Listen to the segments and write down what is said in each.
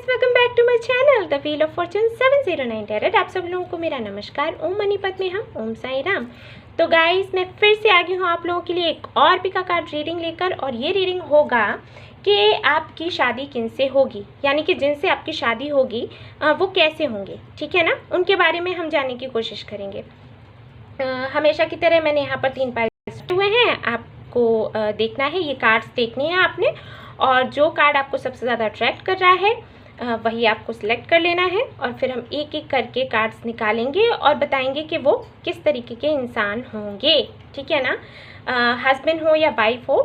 Guys, welcome back to my channel the wheel of fortune 709 tarot. आप सब लोगों को मेरा नमस्कार। ओम मनीपत में हम ओम साई राम। तो गाइस, मैं फिर से आ गई हूँ आप लोगों के लिए एक और पिका कार्ड रीडिंग लेकर, और ये रीडिंग होगा कि आपकी शादी किनसे होगी, यानी कि जिनसे आपकी शादी होगी वो कैसे होंगे, ठीक है ना। उनके बारे में हम जानने की कोशिश करेंगे। हमेशा की तरह मैंने यहाँ पर 3 पाइल्स हुए हैं, आपको देखना है, ये कार्ड्स देखने हैं आपने, और जो कार्ड आपको सबसे ज़्यादा अट्रैक्ट कर रहा है वही आपको सिलेक्ट कर लेना है। और फिर हम एक एक करके कार्ड्स निकालेंगे और बताएंगे कि वो किस तरीके के इंसान होंगे, ठीक है ना। हस्बैंड हो या वाइफ हो,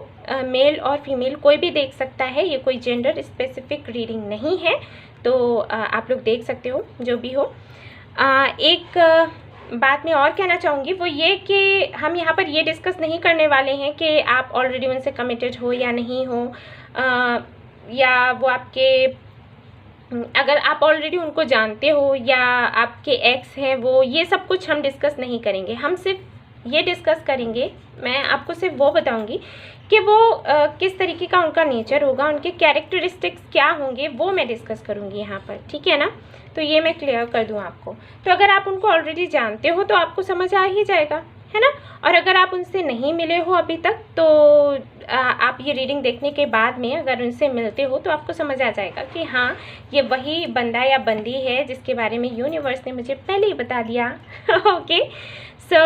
मेल और फीमेल कोई भी देख सकता है, ये कोई जेंडर स्पेसिफिक रीडिंग नहीं है। तो आप लोग देख सकते हो जो भी हो। एक बात मैं और कहना चाहूँगी वो ये कि हम यहाँ पर ये डिस्कस नहीं करने वाले हैं कि आप ऑलरेडी उनसे कमिटेड हो या नहीं हो, या वो आपके, अगर आप ऑलरेडी उनको जानते हो या आपके एक्स हैं वो, ये सब कुछ हम डिस्कस नहीं करेंगे। हम सिर्फ ये डिस्कस करेंगे, मैं आपको सिर्फ वो बताऊंगी कि वो किस तरीके का उनका नेचर होगा, उनके कैरेक्टरिस्टिक्स क्या होंगे, वो मैं डिस्कस करूंगी यहाँ पर, ठीक है ना। तो ये मैं क्लियर कर दूँ आपको। तो अगर आप उनको ऑलरेडी जानते हो तो आपको समझ आ ही जाएगा, है ना। और अगर आप उनसे नहीं मिले हो अभी तक तो आप ये रीडिंग देखने के बाद में अगर उनसे मिलते हो तो आपको समझ आ जाएगा कि हाँ, ये वही बंदा या बंदी है जिसके बारे में यूनिवर्स ने मुझे पहले ही बता दिया। ओके, सो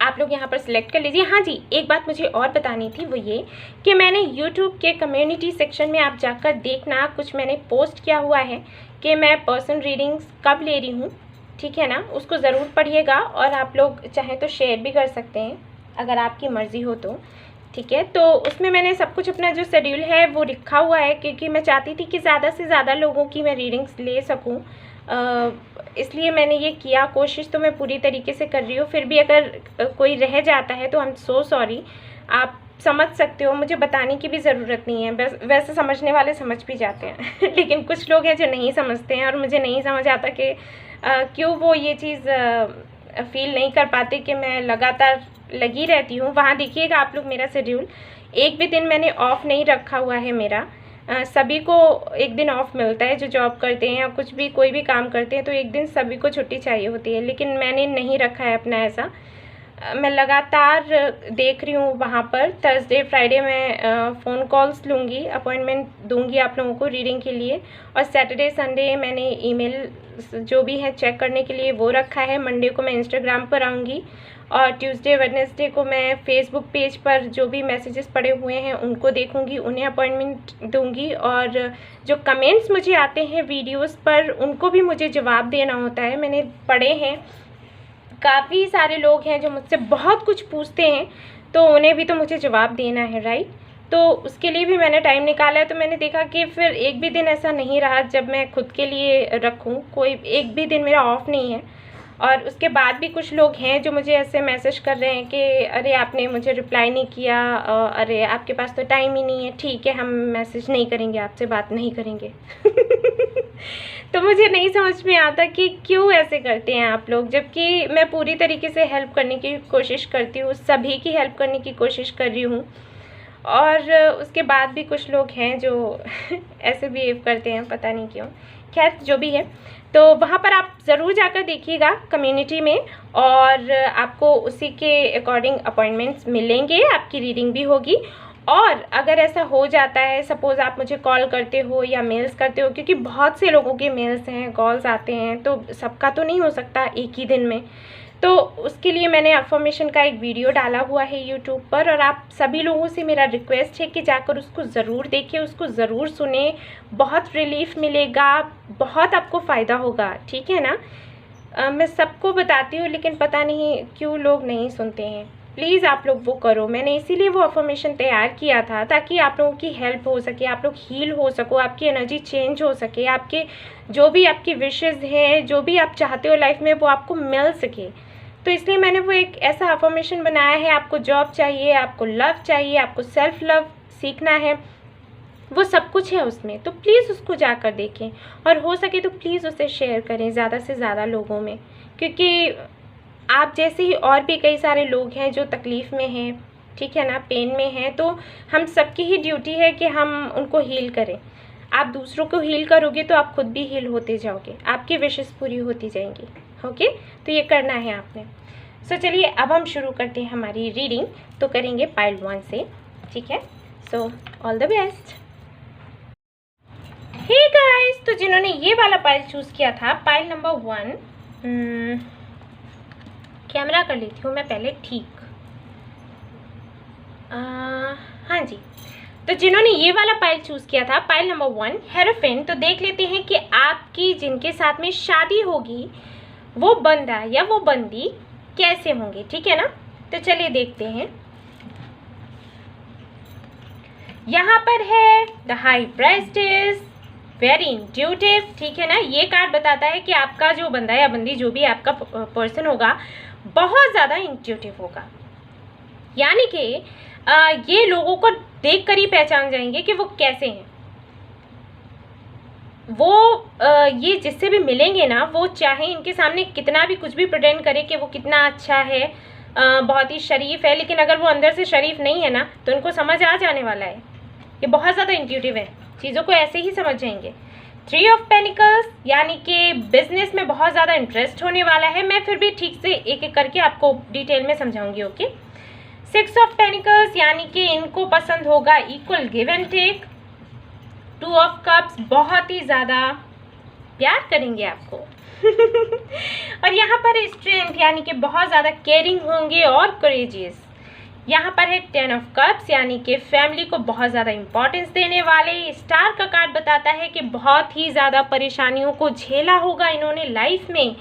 आप लोग यहाँ पर सिलेक्ट कर लीजिए। हाँ जी, एक बात मुझे और बतानी थी, वो ये कि मैंने यूट्यूब के कम्युनिटी सेक्शन में आप जाकर देखना, कुछ मैंने पोस्ट किया हुआ है कि मैं पर्सन रीडिंग्स कब ले रही हूँ, ठीक है ना। उसको ज़रूर पढ़िएगा, और आप लोग चाहें तो शेयर भी कर सकते हैं अगर आपकी मर्ज़ी हो तो, ठीक है। तो उसमें मैंने सब कुछ अपना जो शेड्यूल है वो लिखा हुआ है, क्योंकि मैं चाहती थी कि ज़्यादा से ज़्यादा लोगों की मैं रीडिंग्स ले सकूँ, इसलिए मैंने ये किया। कोशिश तो मैं पूरी तरीके से कर रही हूँ, फिर भी अगर कोई रह जाता है तो आई एम सो सॉरी। आप समझ सकते हो, मुझे बताने की भी ज़रूरत नहीं है, बस वैसे समझने वाले समझ भी जाते हैं। लेकिन कुछ लोग हैं जो नहीं समझते हैं, और मुझे नहीं समझ आता कि क्यों वो ये चीज़ फील नहीं कर पाते कि मैं लगातार लगी रहती हूँ। वहाँ देखिएगा आप लोग मेरा शेड्यूल, एक भी दिन मैंने ऑफ नहीं रखा हुआ है मेरा। सभी को एक दिन ऑफ मिलता है, जो जॉब करते हैं या कुछ भी कोई भी काम करते हैं, तो एक दिन सभी को छुट्टी चाहिए होती है, लेकिन मैंने नहीं रखा है अपना ऐसा। मैं लगातार देख रही हूँ वहाँ पर। थर्सडे फ्राइडे मैं फ़ोन कॉल्स लूँगी, अपॉइंटमेंट दूँगी आप लोगों को रीडिंग के लिए, और सैटरडे संडे मैंने ईमेल जो भी है चेक करने के लिए वो रखा है। मंडे को मैं इंस्टाग्राम पर आऊँगी, और ट्यूसडे वेडनेसडे को मैं फेसबुक पेज पर जो भी मैसेजेस पड़े हुए हैं उनको देखूँगी, उन्हें अपॉइंटमेंट दूँगी, और जो कमेंट्स मुझे आते हैं वीडियोज़ पर उनको भी मुझे जवाब देना होता है। मैंने पढ़े हैं, काफ़ी सारे लोग हैं जो मुझसे बहुत कुछ पूछते हैं, तो उन्हें भी तो मुझे जवाब देना है, राइट। तो उसके लिए भी मैंने टाइम निकाला है। तो मैंने देखा कि फिर एक भी दिन ऐसा नहीं रहा जब मैं खुद के लिए रखूं, कोई एक भी दिन मेरा ऑफ नहीं है। और उसके बाद भी कुछ लोग हैं जो मुझे ऐसे मैसेज कर रहे हैं कि अरे आपने मुझे रिप्लाई नहीं किया, अरे आपके पास तो टाइम ही नहीं है। ठीक है, हम मैसेज नहीं करेंगे, आपसे बात नहीं करेंगे। तो मुझे नहीं समझ में आता कि क्यों ऐसे करते हैं आप लोग, जबकि मैं पूरी तरीके से हेल्प करने की कोशिश करती हूँ, सभी की हेल्प करने की कोशिश कर रही हूँ, और उसके बाद भी कुछ लोग हैं जो ऐसे बिहेव करते हैं, पता नहीं क्यों। खैर, जो भी है, तो वहाँ पर आप ज़रूर जाकर देखिएगा कम्युनिटी में, और आपको उसी के अकॉर्डिंग अपॉइंटमेंट्स मिलेंगे, आपकी रीडिंग भी होगी। और अगर ऐसा हो जाता है, सपोज़ आप मुझे कॉल करते हो या मेल्स करते हो, क्योंकि बहुत से लोगों के मेल्स हैं, कॉल्स आते हैं, तो सबका तो नहीं हो सकता एक ही दिन में। तो उसके लिए मैंने अफर्मेशन का एक वीडियो डाला हुआ है यूट्यूब पर, और आप सभी लोगों से मेरा रिक्वेस्ट है कि जाकर उसको ज़रूर देखिए, उसको ज़रूर सुने। बहुत रिलीफ मिलेगा, बहुत आपको फ़ायदा होगा, ठीक है ना। मैं सबको बताती हूँ, लेकिन पता नहीं क्यों लोग नहीं सुनते हैं। प्लीज़ आप लोग वो करो। मैंने इसीलिए वो अफर्मेशन तैयार किया था, ताकि आप लोगों की हेल्प हो सके, आप लोग हील हो सको, आपकी एनर्जी चेंज हो सके, आपके जो भी आपकी विशेज़ हैं, जो भी आप चाहते हो लाइफ में, वो आपको मिल सके। तो इसलिए मैंने वो एक ऐसा अफर्मेशन बनाया है। आपको जॉब चाहिए, आपको लव चाहिए, आपको सेल्फ लव सीखना है, वो सब कुछ है उसमें। तो प्लीज़ उसको जाकर देखें, और हो सके तो प्लीज़ उसे शेयर करें ज़्यादा से ज़्यादा लोगों में, क्योंकि आप जैसे ही और भी कई सारे लोग हैं जो तकलीफ़ में हैं, ठीक है ना, पेन में हैं, तो हम सबकी ही ड्यूटी है कि हम उनको हील करें। आप दूसरों को हील करोगे तो आप खुद भी हील होते जाओगे, आपकी विशेस पूरी होती जाएंगी। ओके, तो ये करना है आपने। सो चलिए अब हम शुरू करते हैं हमारी रीडिंग। तो करेंगे पाइल 1 से, ठीक है। So all the best. Hey guys, तो जिन्होंने ये वाला पाइल चूज़ किया था, पाइल नंबर 1, कैमरा कर लेती हूँ मैं पहले, ठीक। हाँ जी, तो जिन्होंने ये वाला पाइल चूज़ किया था, पाइल नंबर 1 हेरोफेंट, तो देख लेते हैं कि आपकी जिनके साथ में शादी होगी वो बंदा या वो बंदी कैसे होंगे, ठीक है ना। तो चलिए देखते हैं। यहाँ पर है द हाई प्रेस्टेस, वेरी इंट्यूटिव, ठीक है ना। ये कार्ड बताता है कि आपका जो बंदा या बंदी, जो भी आपका पर्सन होगा, बहुत ज़्यादा इंट्यूटिव होगा। यानी कि ये लोगों को देखकर ही पहचान जाएंगे कि वो कैसे हैं। वो ये जिससे भी मिलेंगे ना, वो चाहे इनके सामने कितना भी कुछ भी प्रेटेंड करे कि वो कितना अच्छा है, बहुत ही शरीफ है, लेकिन अगर वो अंदर से शरीफ नहीं है ना, तो इनको समझ आ जाने वाला है। ये बहुत ज़्यादा इंट्यूटिव है, चीज़ों को ऐसे ही समझ जाएंगे। 3 ऑफ पेनिकल्स, यानी कि बिजनेस में बहुत ज़्यादा इंटरेस्ट होने वाला है। मैं फिर भी ठीक से एक एक करके आपको डिटेल में समझाऊंगी, ओके। 6 ऑफ पेनिकल्स, यानी कि इनको पसंद होगा equal give and take. 2 of cups, बहुत ही ज़्यादा प्यार करेंगे आपको। और यहाँ पर स्ट्रेंथ, यानी कि बहुत ज़्यादा केयरिंग होंगे और करेजियस। यहाँ पर है 10 ऑफ कप्स, यानी कि फैमिली को बहुत ज़्यादा इंपॉर्टेंस देने वाले। स्टार का कार्ड बताता है कि बहुत ही ज़्यादा परेशानियों को झेला होगा इन्होंने लाइफ में,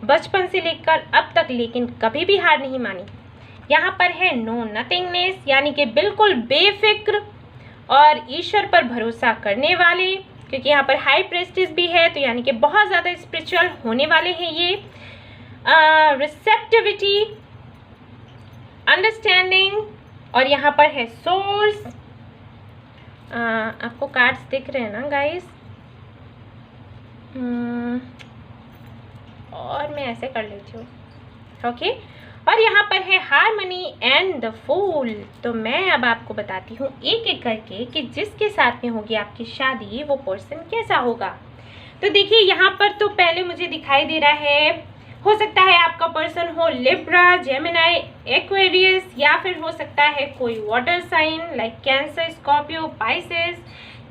बचपन से लेकर अब तक, लेकिन कभी भी हार नहीं मानी। यहाँ पर है नो नथिंगनेस, यानी कि बिल्कुल बेफिक्र और ईश्वर पर भरोसा करने वाले, क्योंकि यहाँ पर हाई प्रेस्टिस भी है, तो यानी कि बहुत ज़्यादा स्पिरिचुअल होने वाले हैं ये। रिसेप्टिविटी, अंडरस्टैंडिंग, और यहाँ पर है सोर्स। आपको कार्ड्स दिख रहे हैं ना गाइस, और मैं ऐसे कर लेती हूँ, ओके। और यहाँ पर है हार्मनी एंड द फूल। तो मैं अब आपको बताती हूँ एक एक करके कि जिसके साथ में होगी आपकी शादी, वो पर्सन कैसा होगा। तो देखिए यहाँ पर तो पहले मुझे दिखाई दे रहा है, हो सकता है आपका पर्सन हो लिब्रा, जेमिनाई, एक्वेरियस, या फिर हो सकता है कोई water sign like Cancer, Scorpio, Pisces,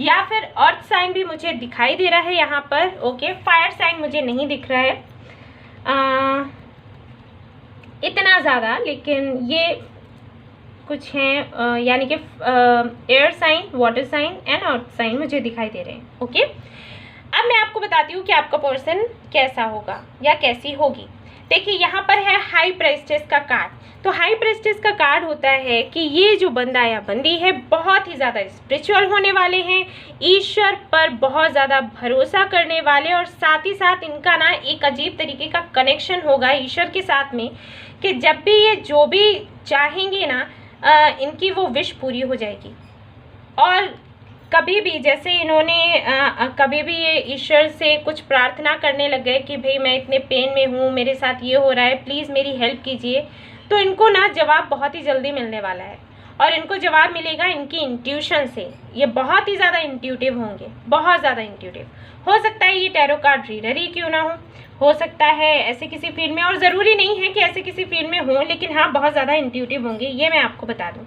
या फिर अर्थ साइन भी मुझे दिखाई दे रहा है यहाँ पर, ओके। फायर साइन मुझे नहीं दिख रहा है इतना ज़्यादा, लेकिन ये कुछ हैं, यानी कि air sign, water sign and earth sign मुझे दिखाई दे रहे हैं, ओके। अब मैं आपको बताती हूँ कि आपका पर्सन कैसा होगा या कैसी होगी। देखिए यहाँ पर है हाई प्रेस्टेस का कार्ड। तो हाई प्रेस्टेस का कार्ड होता है कि ये जो बंदा या बंदी है, बहुत ही ज़्यादा स्पिरिचुअल होने वाले हैं, ईश्वर पर बहुत ज़्यादा भरोसा करने वाले, और साथ ही साथ इनका ना एक अजीब तरीके का कनेक्शन होगा ईश्वर के साथ में, कि जब भी ये जो भी चाहेंगे ना, इनकी वो विश पूरी हो जाएगी। और कभी भी जैसे इन्होंने कभी भी ये ईश्वर से कुछ प्रार्थना करने लग गए कि भाई मैं इतने पेन में हूँ, मेरे साथ ये हो रहा है, प्लीज़ मेरी हेल्प कीजिए, तो इनको ना जवाब बहुत ही जल्दी मिलने वाला है। और इनको जवाब मिलेगा इनकी इंट्यूशन से। ये बहुत ही ज़्यादा इंट्यूटिव होंगे, बहुत ज़्यादा इंट्यूटिव। हो सकता है ये टैरो कार्ड रीडर ही क्यों ना हो सकता है ऐसे किसी फील्ड में, और ज़रूरी नहीं है कि ऐसे किसी फील्ड में हो, लेकिन हाँ बहुत ज़्यादा इंट्यूटिव होंगे, ये मैं आपको बता दूँ।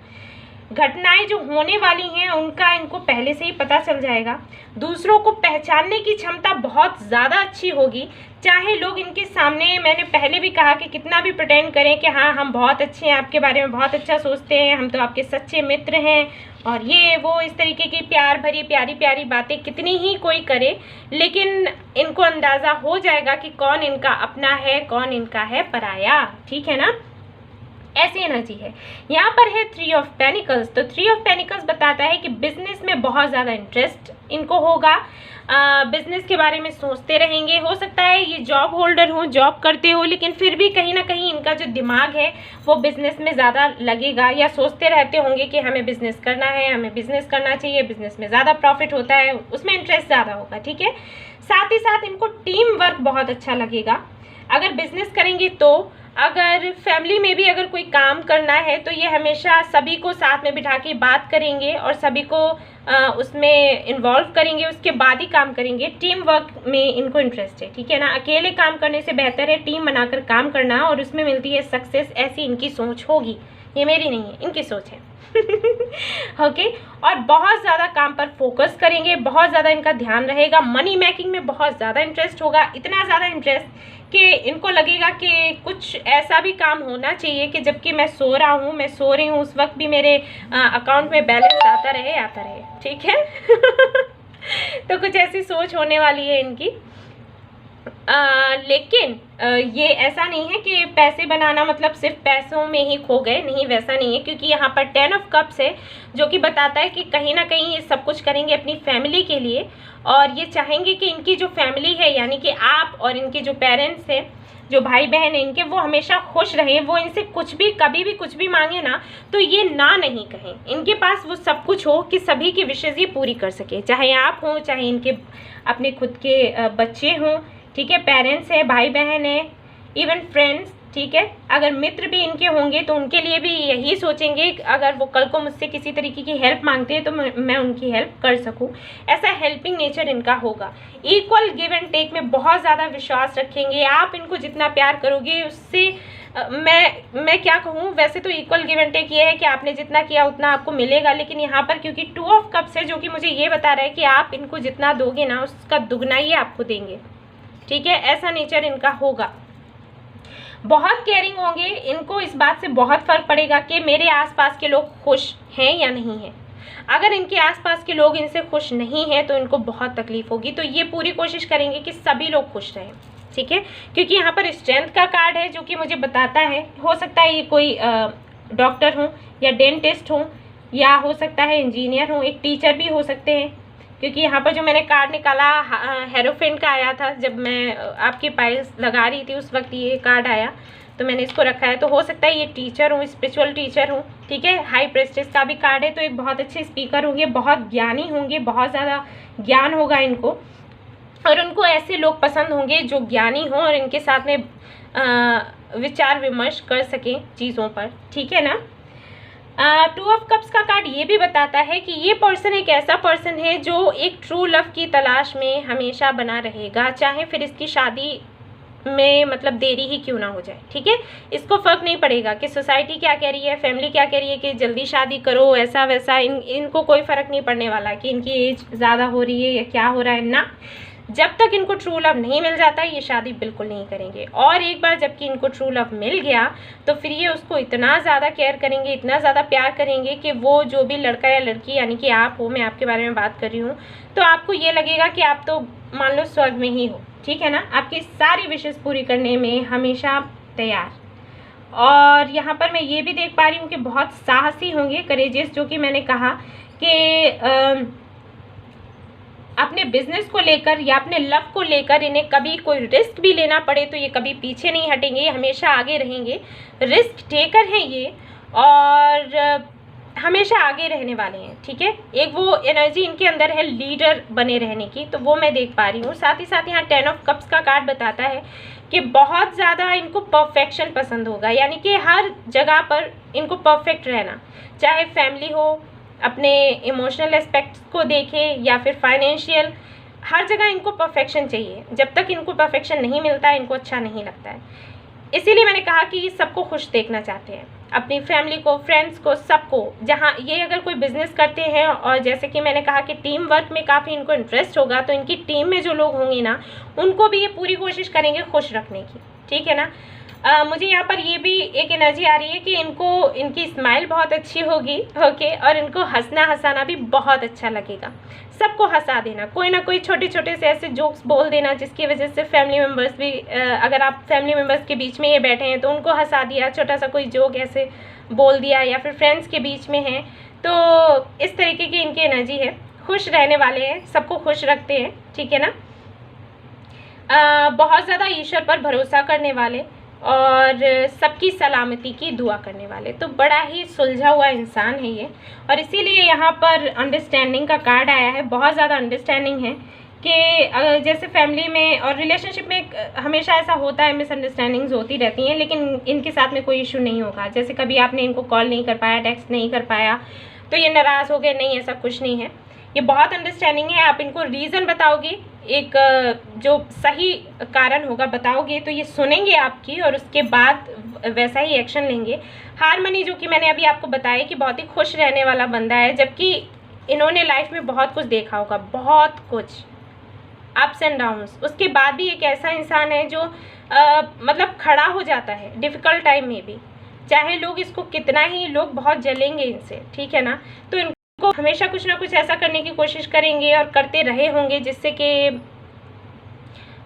घटनाएं जो होने वाली हैं उनका इनको पहले से ही पता चल जाएगा। दूसरों को पहचानने की क्षमता बहुत ज़्यादा अच्छी होगी, चाहे लोग इनके सामने, मैंने पहले भी कहा कि कितना भी प्रिटेंड करें कि हाँ हम बहुत अच्छे हैं, आपके बारे में बहुत अच्छा सोचते हैं, हम तो आपके सच्चे मित्र हैं, और ये वो इस तरीके की प्यार भरी प्यारी प्यारी बातें कितनी ही कोई करे, लेकिन इनको अंदाज़ा हो जाएगा कि कौन इनका अपना है, कौन इनका है पराया, ठीक है ना। ऐसी एनर्जी है। यहाँ पर है 3 ऑफ पेनिकल्स। तो 3 ऑफ पेनिकल्स बताता है कि बिजनेस में बहुत ज़्यादा इंटरेस्ट इनको होगा, बिजनेस के बारे में सोचते रहेंगे। हो सकता है ये जॉब होल्डर हो, जॉब करते हो, लेकिन फिर भी कहीं ना कहीं इनका जो दिमाग है वो बिजनेस में ज़्यादा लगेगा, या सोचते रहते होंगे कि हमें बिजनेस करना है, हमें बिजनेस करना चाहिए, बिजनेस में ज़्यादा प्रॉफिट होता है, उसमें इंटरेस्ट ज़्यादा होगा, ठीक है। साथ ही साथ इनको टीम वर्क बहुत अच्छा लगेगा। अगर बिजनेस करेंगे तो अगर फैमिली में भी अगर कोई काम करना है तो ये हमेशा सभी को साथ में बिठा के बात करेंगे और सभी को उसमें इन्वॉल्व करेंगे, उसके बाद ही काम करेंगे। टीम वर्क में इनको इंटरेस्ट है, ठीक है ना। अकेले काम करने से बेहतर है टीम बनाकर काम करना और उसमें मिलती है सक्सेस। ऐसी इनकी सोच होगी, ये मेरी नहीं है, इनकी सोच है। ओके और बहुत ज़्यादा काम पर फोकस करेंगे, बहुत ज़्यादा इनका ध्यान रहेगा। मनी मेकिंग में बहुत ज़्यादा इंटरेस्ट होगा, इतना ज़्यादा इंटरेस्ट कि इनको लगेगा कि कुछ ऐसा भी काम होना चाहिए कि जबकि मैं सो रहा हूँ, मैं सो रही हूँ, उस वक्त भी मेरे अकाउंट में बैलेंस आता रहे, ठीक है। तो कुछ ऐसी सोच होने वाली है इनकी। लेकिन ये ऐसा नहीं है कि पैसे बनाना मतलब सिर्फ पैसों में ही खो गए, नहीं वैसा नहीं है, क्योंकि यहाँ पर 10 ऑफ कप्स है जो कि बताता है कि कहीं ना कहीं ये सब कुछ करेंगे अपनी फैमिली के लिए और ये चाहेंगे कि इनकी जो फैमिली है यानी कि आप और इनके जो पेरेंट्स हैं, जो भाई बहन हैं इनके, वो हमेशा खुश रहें। वो इनसे कुछ भी कभी भी कुछ भी मांगे ना तो ये ना नहीं कहें, इनके पास वो सब कुछ हो कि सभी की विशेज़ ये पूरी कर सके, चाहे आप हों, चाहे इनके अपने खुद के बच्चे हों, ठीक है, पेरेंट्स हैं, भाई बहन हैं, इवन फ्रेंड्स, ठीक है। अगर मित्र भी इनके होंगे तो उनके लिए भी यही सोचेंगे अगर वो कल को मुझसे किसी तरीके की हेल्प मांगते हैं तो मैं उनकी हेल्प कर सकूं। ऐसा हेल्पिंग नेचर इनका होगा। इक्वल गिव एंड टेक में बहुत ज़्यादा विश्वास रखेंगे। आप इनको जितना प्यार करोगे उससे मैं क्या कहूँ, वैसे तो इक्वल गिव एंड टेक ये है कि आपने जितना किया उतना आपको मिलेगा, लेकिन यहाँ पर क्योंकि 2 ऑफ कप्स है जो कि मुझे ये बता रहा है कि आप इनको जितना दोगे ना उसका दुगना ही आपको देंगे, ठीक है। ऐसा नेचर इनका होगा। बहुत केयरिंग होंगे, इनको इस बात से बहुत फ़र्क पड़ेगा कि मेरे आसपास के लोग खुश हैं या नहीं हैं। अगर इनके आसपास के लोग इनसे खुश नहीं हैं तो इनको बहुत तकलीफ होगी। तो ये पूरी कोशिश करेंगे कि सभी लोग खुश रहें, ठीक है, क्योंकि यहाँ पर स्ट्रेंथ का कार्ड है जो कि मुझे बताता है, हो सकता है ये कोई डॉक्टर हो या डेंटिस्ट हो या हो सकता है इंजीनियर हो, एक टीचर भी हो सकते हैं, क्योंकि यहाँ पर जो मैंने कार्ड निकाला हेरोफेंट का आया था। जब मैं आपकी पाइल्स लगा रही थी उस वक्त ये कार्ड आया तो मैंने इसको रखा है। तो हो सकता है ये टीचर हो, स्पिरिचुअल टीचर हो, ठीक है। हाई प्रेस्टिज का भी कार्ड है, तो एक बहुत अच्छे स्पीकर होंगे, बहुत ज्ञानी होंगे, बहुत ज़्यादा ज्ञान होगा इनको और उनको ऐसे लोग पसंद होंगे जो ज्ञानी हों और इनके साथ में विचार विमर्श कर सकें चीज़ों पर, ठीक है ना। 2 ऑफ कप्स का कार्ड ये भी बताता है कि ये पर्सन एक ऐसा पर्सन है जो एक ट्रू लव की तलाश में हमेशा बना रहेगा, चाहे फिर इसकी शादी में मतलब देरी ही क्यों ना हो जाए, ठीक है। इसको फ़र्क नहीं पड़ेगा कि सोसाइटी क्या कह रही है, फैमिली क्या कह रही है कि जल्दी शादी करो, ऐसा वैसा, इनको कोई फ़र्क नहीं पड़ने वाला कि इनकी एज ज़्यादा हो रही है या क्या हो रहा है ना। जब तक इनको ट्रू लव नहीं मिल जाता ये शादी बिल्कुल नहीं करेंगे। और एक बार जबकि इनको ट्रू लव मिल गया तो फिर ये उसको इतना ज़्यादा केयर करेंगे, इतना ज़्यादा प्यार करेंगे कि वो जो भी लड़का या लड़की यानी कि आप हो, मैं आपके बारे में बात कर रही हूँ, तो आपको ये लगेगा कि आप तो मान लो स्वर्ग में ही हो, ठीक है ना। आपकी सारी विशेज़ पूरी करने में हमेशा तैयार। और यहाँ पर मैं ये भी देख पा रही हूँ कि बहुत साहसी होंगे, करेजियस, जो कि मैंने कहा कि अपने बिजनेस को लेकर या अपने लव को लेकर इन्हें कभी कोई रिस्क भी लेना पड़े तो ये कभी पीछे नहीं हटेंगे, ये हमेशा आगे रहेंगे। रिस्क टेकर हैं ये और हमेशा आगे रहने वाले हैं, ठीक है। एक वो एनर्जी इनके अंदर है लीडर बने रहने की, तो वो मैं देख पा रही हूँ। साथ ही साथ यहाँ 10 ऑफ कप्स का कार्ड बताता है कि बहुत ज़्यादा इनको परफेक्शन पसंद होगा, यानी कि हर जगह पर इनको परफेक्ट रहना, चाहे फैमिली हो, अपने इमोशनल एस्पेक्ट्स को देखें या फिर फाइनेंशियल, हर जगह इनको परफेक्शन चाहिए। जब तक इनको परफेक्शन नहीं मिलता है इनको अच्छा नहीं लगता है। इसीलिए मैंने कहा कि ये सबको खुश देखना चाहते हैं, अपनी फैमिली को, फ्रेंड्स को, सबको। जहाँ ये अगर कोई बिजनेस करते हैं और जैसे कि मैंने कहा कि टीम वर्क में काफ़ी इनको इंटरेस्ट होगा, तो इनकी टीम में जो लोग होंगे ना उनको भी ये पूरी कोशिश करेंगे खुश रखने की, ठीक है ना। मुझे यहाँ पर ये भी एक एनर्जी आ रही है कि इनकी स्माइल बहुत अच्छी होगी, ओके, और इनको हंसना हंसाना भी बहुत अच्छा लगेगा। सबको हंसा देना, कोई ना कोई छोटे छोटे से ऐसे जोक्स बोल देना जिसकी वजह से फैमिली मेम्बर्स भी, अगर आप फैमिली मेम्बर्स के बीच में ये बैठे हैं तो उनको हंसा दिया, छोटा सा कोई जोक ऐसे बोल दिया, या फिर फ्रेंड्स के बीच में हैं तो इस तरीके की इनकी एनर्जी है। खुश रहने वाले हैं, सबको खुश रखते हैं, ठीक है ना। बहुत ज़्यादा ईश्वर पर भरोसा करने वाले और सबकी सलामती की दुआ करने वाले, तो बड़ा ही सुलझा हुआ इंसान है ये। और इसीलिए यहाँ पर अंडरस्टैंडिंग का कार्ड आया है। बहुत ज़्यादा अंडरस्टैंडिंग है कि जैसे फैमिली में और रिलेशनशिप में हमेशा ऐसा होता है, मिसअंडरस्टैंडिंग्स होती रहती हैं, लेकिन इनके साथ में कोई इशू नहीं होगा। जैसे कभी आपने इनको कॉल नहीं कर पाया, टेक्स्ट नहीं कर पाया तो ये नाराज़ हो गए, नहीं, ऐसा कुछ नहीं है। ये बहुत अंडरस्टैंडिंग है। आप इनको रीज़न बताओगे, एक जो सही कारण होगा बताओगे तो ये सुनेंगे आपकी और उसके बाद वैसा ही एक्शन लेंगे। हारमनी जो कि मैंने अभी आपको बताया कि बहुत ही खुश रहने वाला बंदा है, जबकि इन्होंने लाइफ में बहुत कुछ देखा होगा, बहुत कुछ अप्स एंड डाउन्स, उसके बाद भी एक ऐसा इंसान है जो मतलब खड़ा हो जाता है डिफ़िकल्ट टाइम में भी, चाहे लोग इसको कितना ही, लोग बहुत जलेंगे इनसे, ठीक है ना, तो इनको हमेशा कुछ ना कुछ ऐसा करने की कोशिश करेंगे और करते रहे होंगे जिससे कि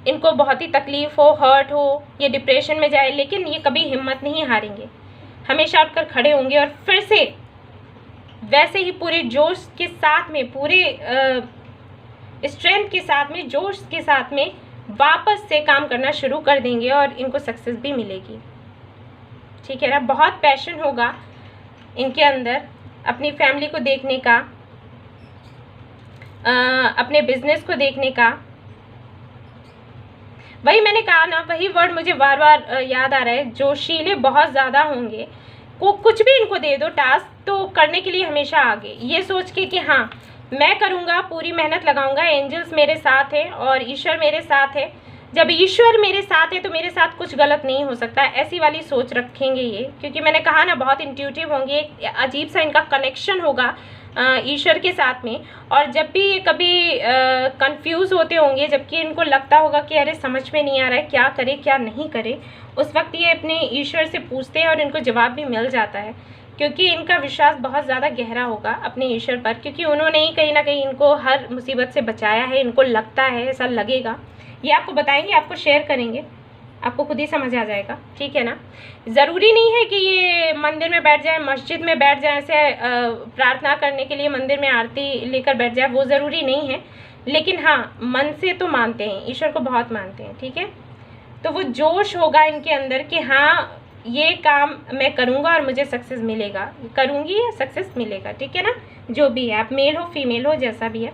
इनको बहुत ही तकलीफ़ हो, हर्ट हो, ये डिप्रेशन में जाए, लेकिन ये कभी हिम्मत नहीं हारेंगे, हमेशा उठकर खड़े होंगे और फिर से वैसे ही पूरे जोश के साथ में, पूरे स्ट्रेंथ के साथ में, जोश के साथ में वापस से काम करना शुरू कर देंगे और इनको सक्सेस भी मिलेगी, ठीक है ना। बहुत पैशन होगा इनके अंदर अपनी फैमिली को देखने का, अपने बिजनेस को देखने का। वही मैंने कहा ना, वही वर्ड मुझे बार बार याद आ रहा है, जोशीले बहुत ज़्यादा होंगे। कुछ भी इनको दे दो टास्क तो करने के लिए हमेशा आगे, ये सोच के कि हाँ मैं करूँगा, पूरी मेहनत लगाऊंगा, एंजल्स मेरे साथ है और ईश्वर मेरे साथ है, जब ईश्वर मेरे साथ है तो मेरे साथ कुछ गलत नहीं हो सकता, ऐसी वाली सोच रखेंगे ये। क्योंकि मैंने कहा ना, बहुत इंट्यूटिव होंगे, एक अजीब सा इनका कनेक्शन होगा ईश्वर के साथ में। और जब भी ये कभी कंफ्यूज होते होंगे, जबकि इनको लगता होगा कि अरे समझ में नहीं आ रहा है क्या करे क्या नहीं करे, उस वक्त ये अपने ईश्वर से पूछते हैं और इनको जवाब भी मिल जाता है, क्योंकि इनका विश्वास बहुत ज़्यादा गहरा होगा अपने ईश्वर पर, क्योंकि उन्होंने ही कहीं ना कहीं इनको हर मुसीबत से बचाया है। इनको लगता है, ऐसा लगेगा, ये आपको बताएंगे, आपको शेयर करेंगे, आपको खुद ही समझ आ जाएगा, ठीक है ना। ज़रूरी नहीं है कि ये मंदिर में बैठ जाए, मस्जिद में बैठ जाए, ऐसे प्रार्थना करने के लिए मंदिर में आरती लेकर बैठ जाए, वो ज़रूरी नहीं है, लेकिन हाँ मन से तो मानते हैं, ईश्वर को बहुत मानते हैं, ठीक है। तो वो जोश होगा इनके अंदर कि हाँ ये काम मैं करूँगा और मुझे सक्सेस मिलेगा, करूँगी या सक्सेस मिलेगा, ठीक है ना। जो भी है, आप मेल हो फीमेल हो, जैसा भी है।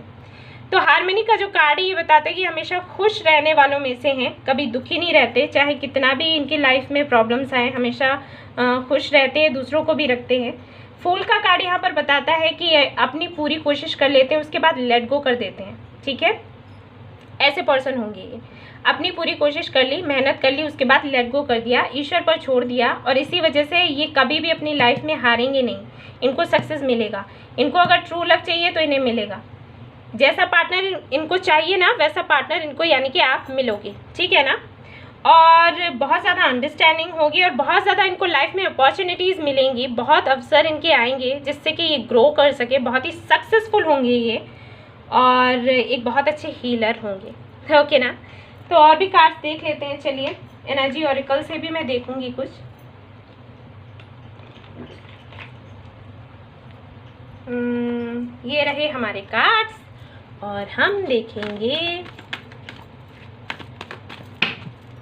तो हारमनी का जो कार्ड है ये बताता है कि हमेशा खुश रहने वालों में से हैं, कभी दुखी नहीं रहते, चाहे कितना भी इनकी लाइफ में प्रॉब्लम्स आए, हमेशा खुश रहते हैं, दूसरों को भी रखते हैं। फूल का कार्ड यहाँ पर बताता है कि अपनी पूरी कोशिश कर लेते हैं, उसके बाद लेट गो कर देते हैं, ठीक है। ऐसे पर्सन होंगे ये, अपनी पूरी कोशिश कर ली, मेहनत कर ली, उसके बाद लेट गो कर दिया, ईश्वर पर छोड़ दिया, और इसी वजह से ये कभी भी अपनी लाइफ में हारेंगे नहीं, इनको सक्सेस मिलेगा। इनको अगर ट्रू लव चाहिए तो इन्हें मिलेगा, जैसा पार्टनर इनको चाहिए ना वैसा पार्टनर इनको, यानी कि आप मिलोगे, ठीक है ना। और बहुत ज़्यादा अंडरस्टैंडिंग होगी और बहुत ज़्यादा इनको लाइफ में अपॉर्चुनिटीज़ मिलेंगी, बहुत अवसर इनके आएंगे जिससे कि ये ग्रो कर सके, बहुत ही सक्सेसफुल होंगे ये, और एक बहुत अच्छे हीलर होंगे, ओके ना। तो और भी कार्ड्स देख लेते हैं, चलिए। एनर्जी ऑरिकल से भी मैं देखूंगी कुछ। ये रहे हमारे कार्ड्स और हम देखेंगे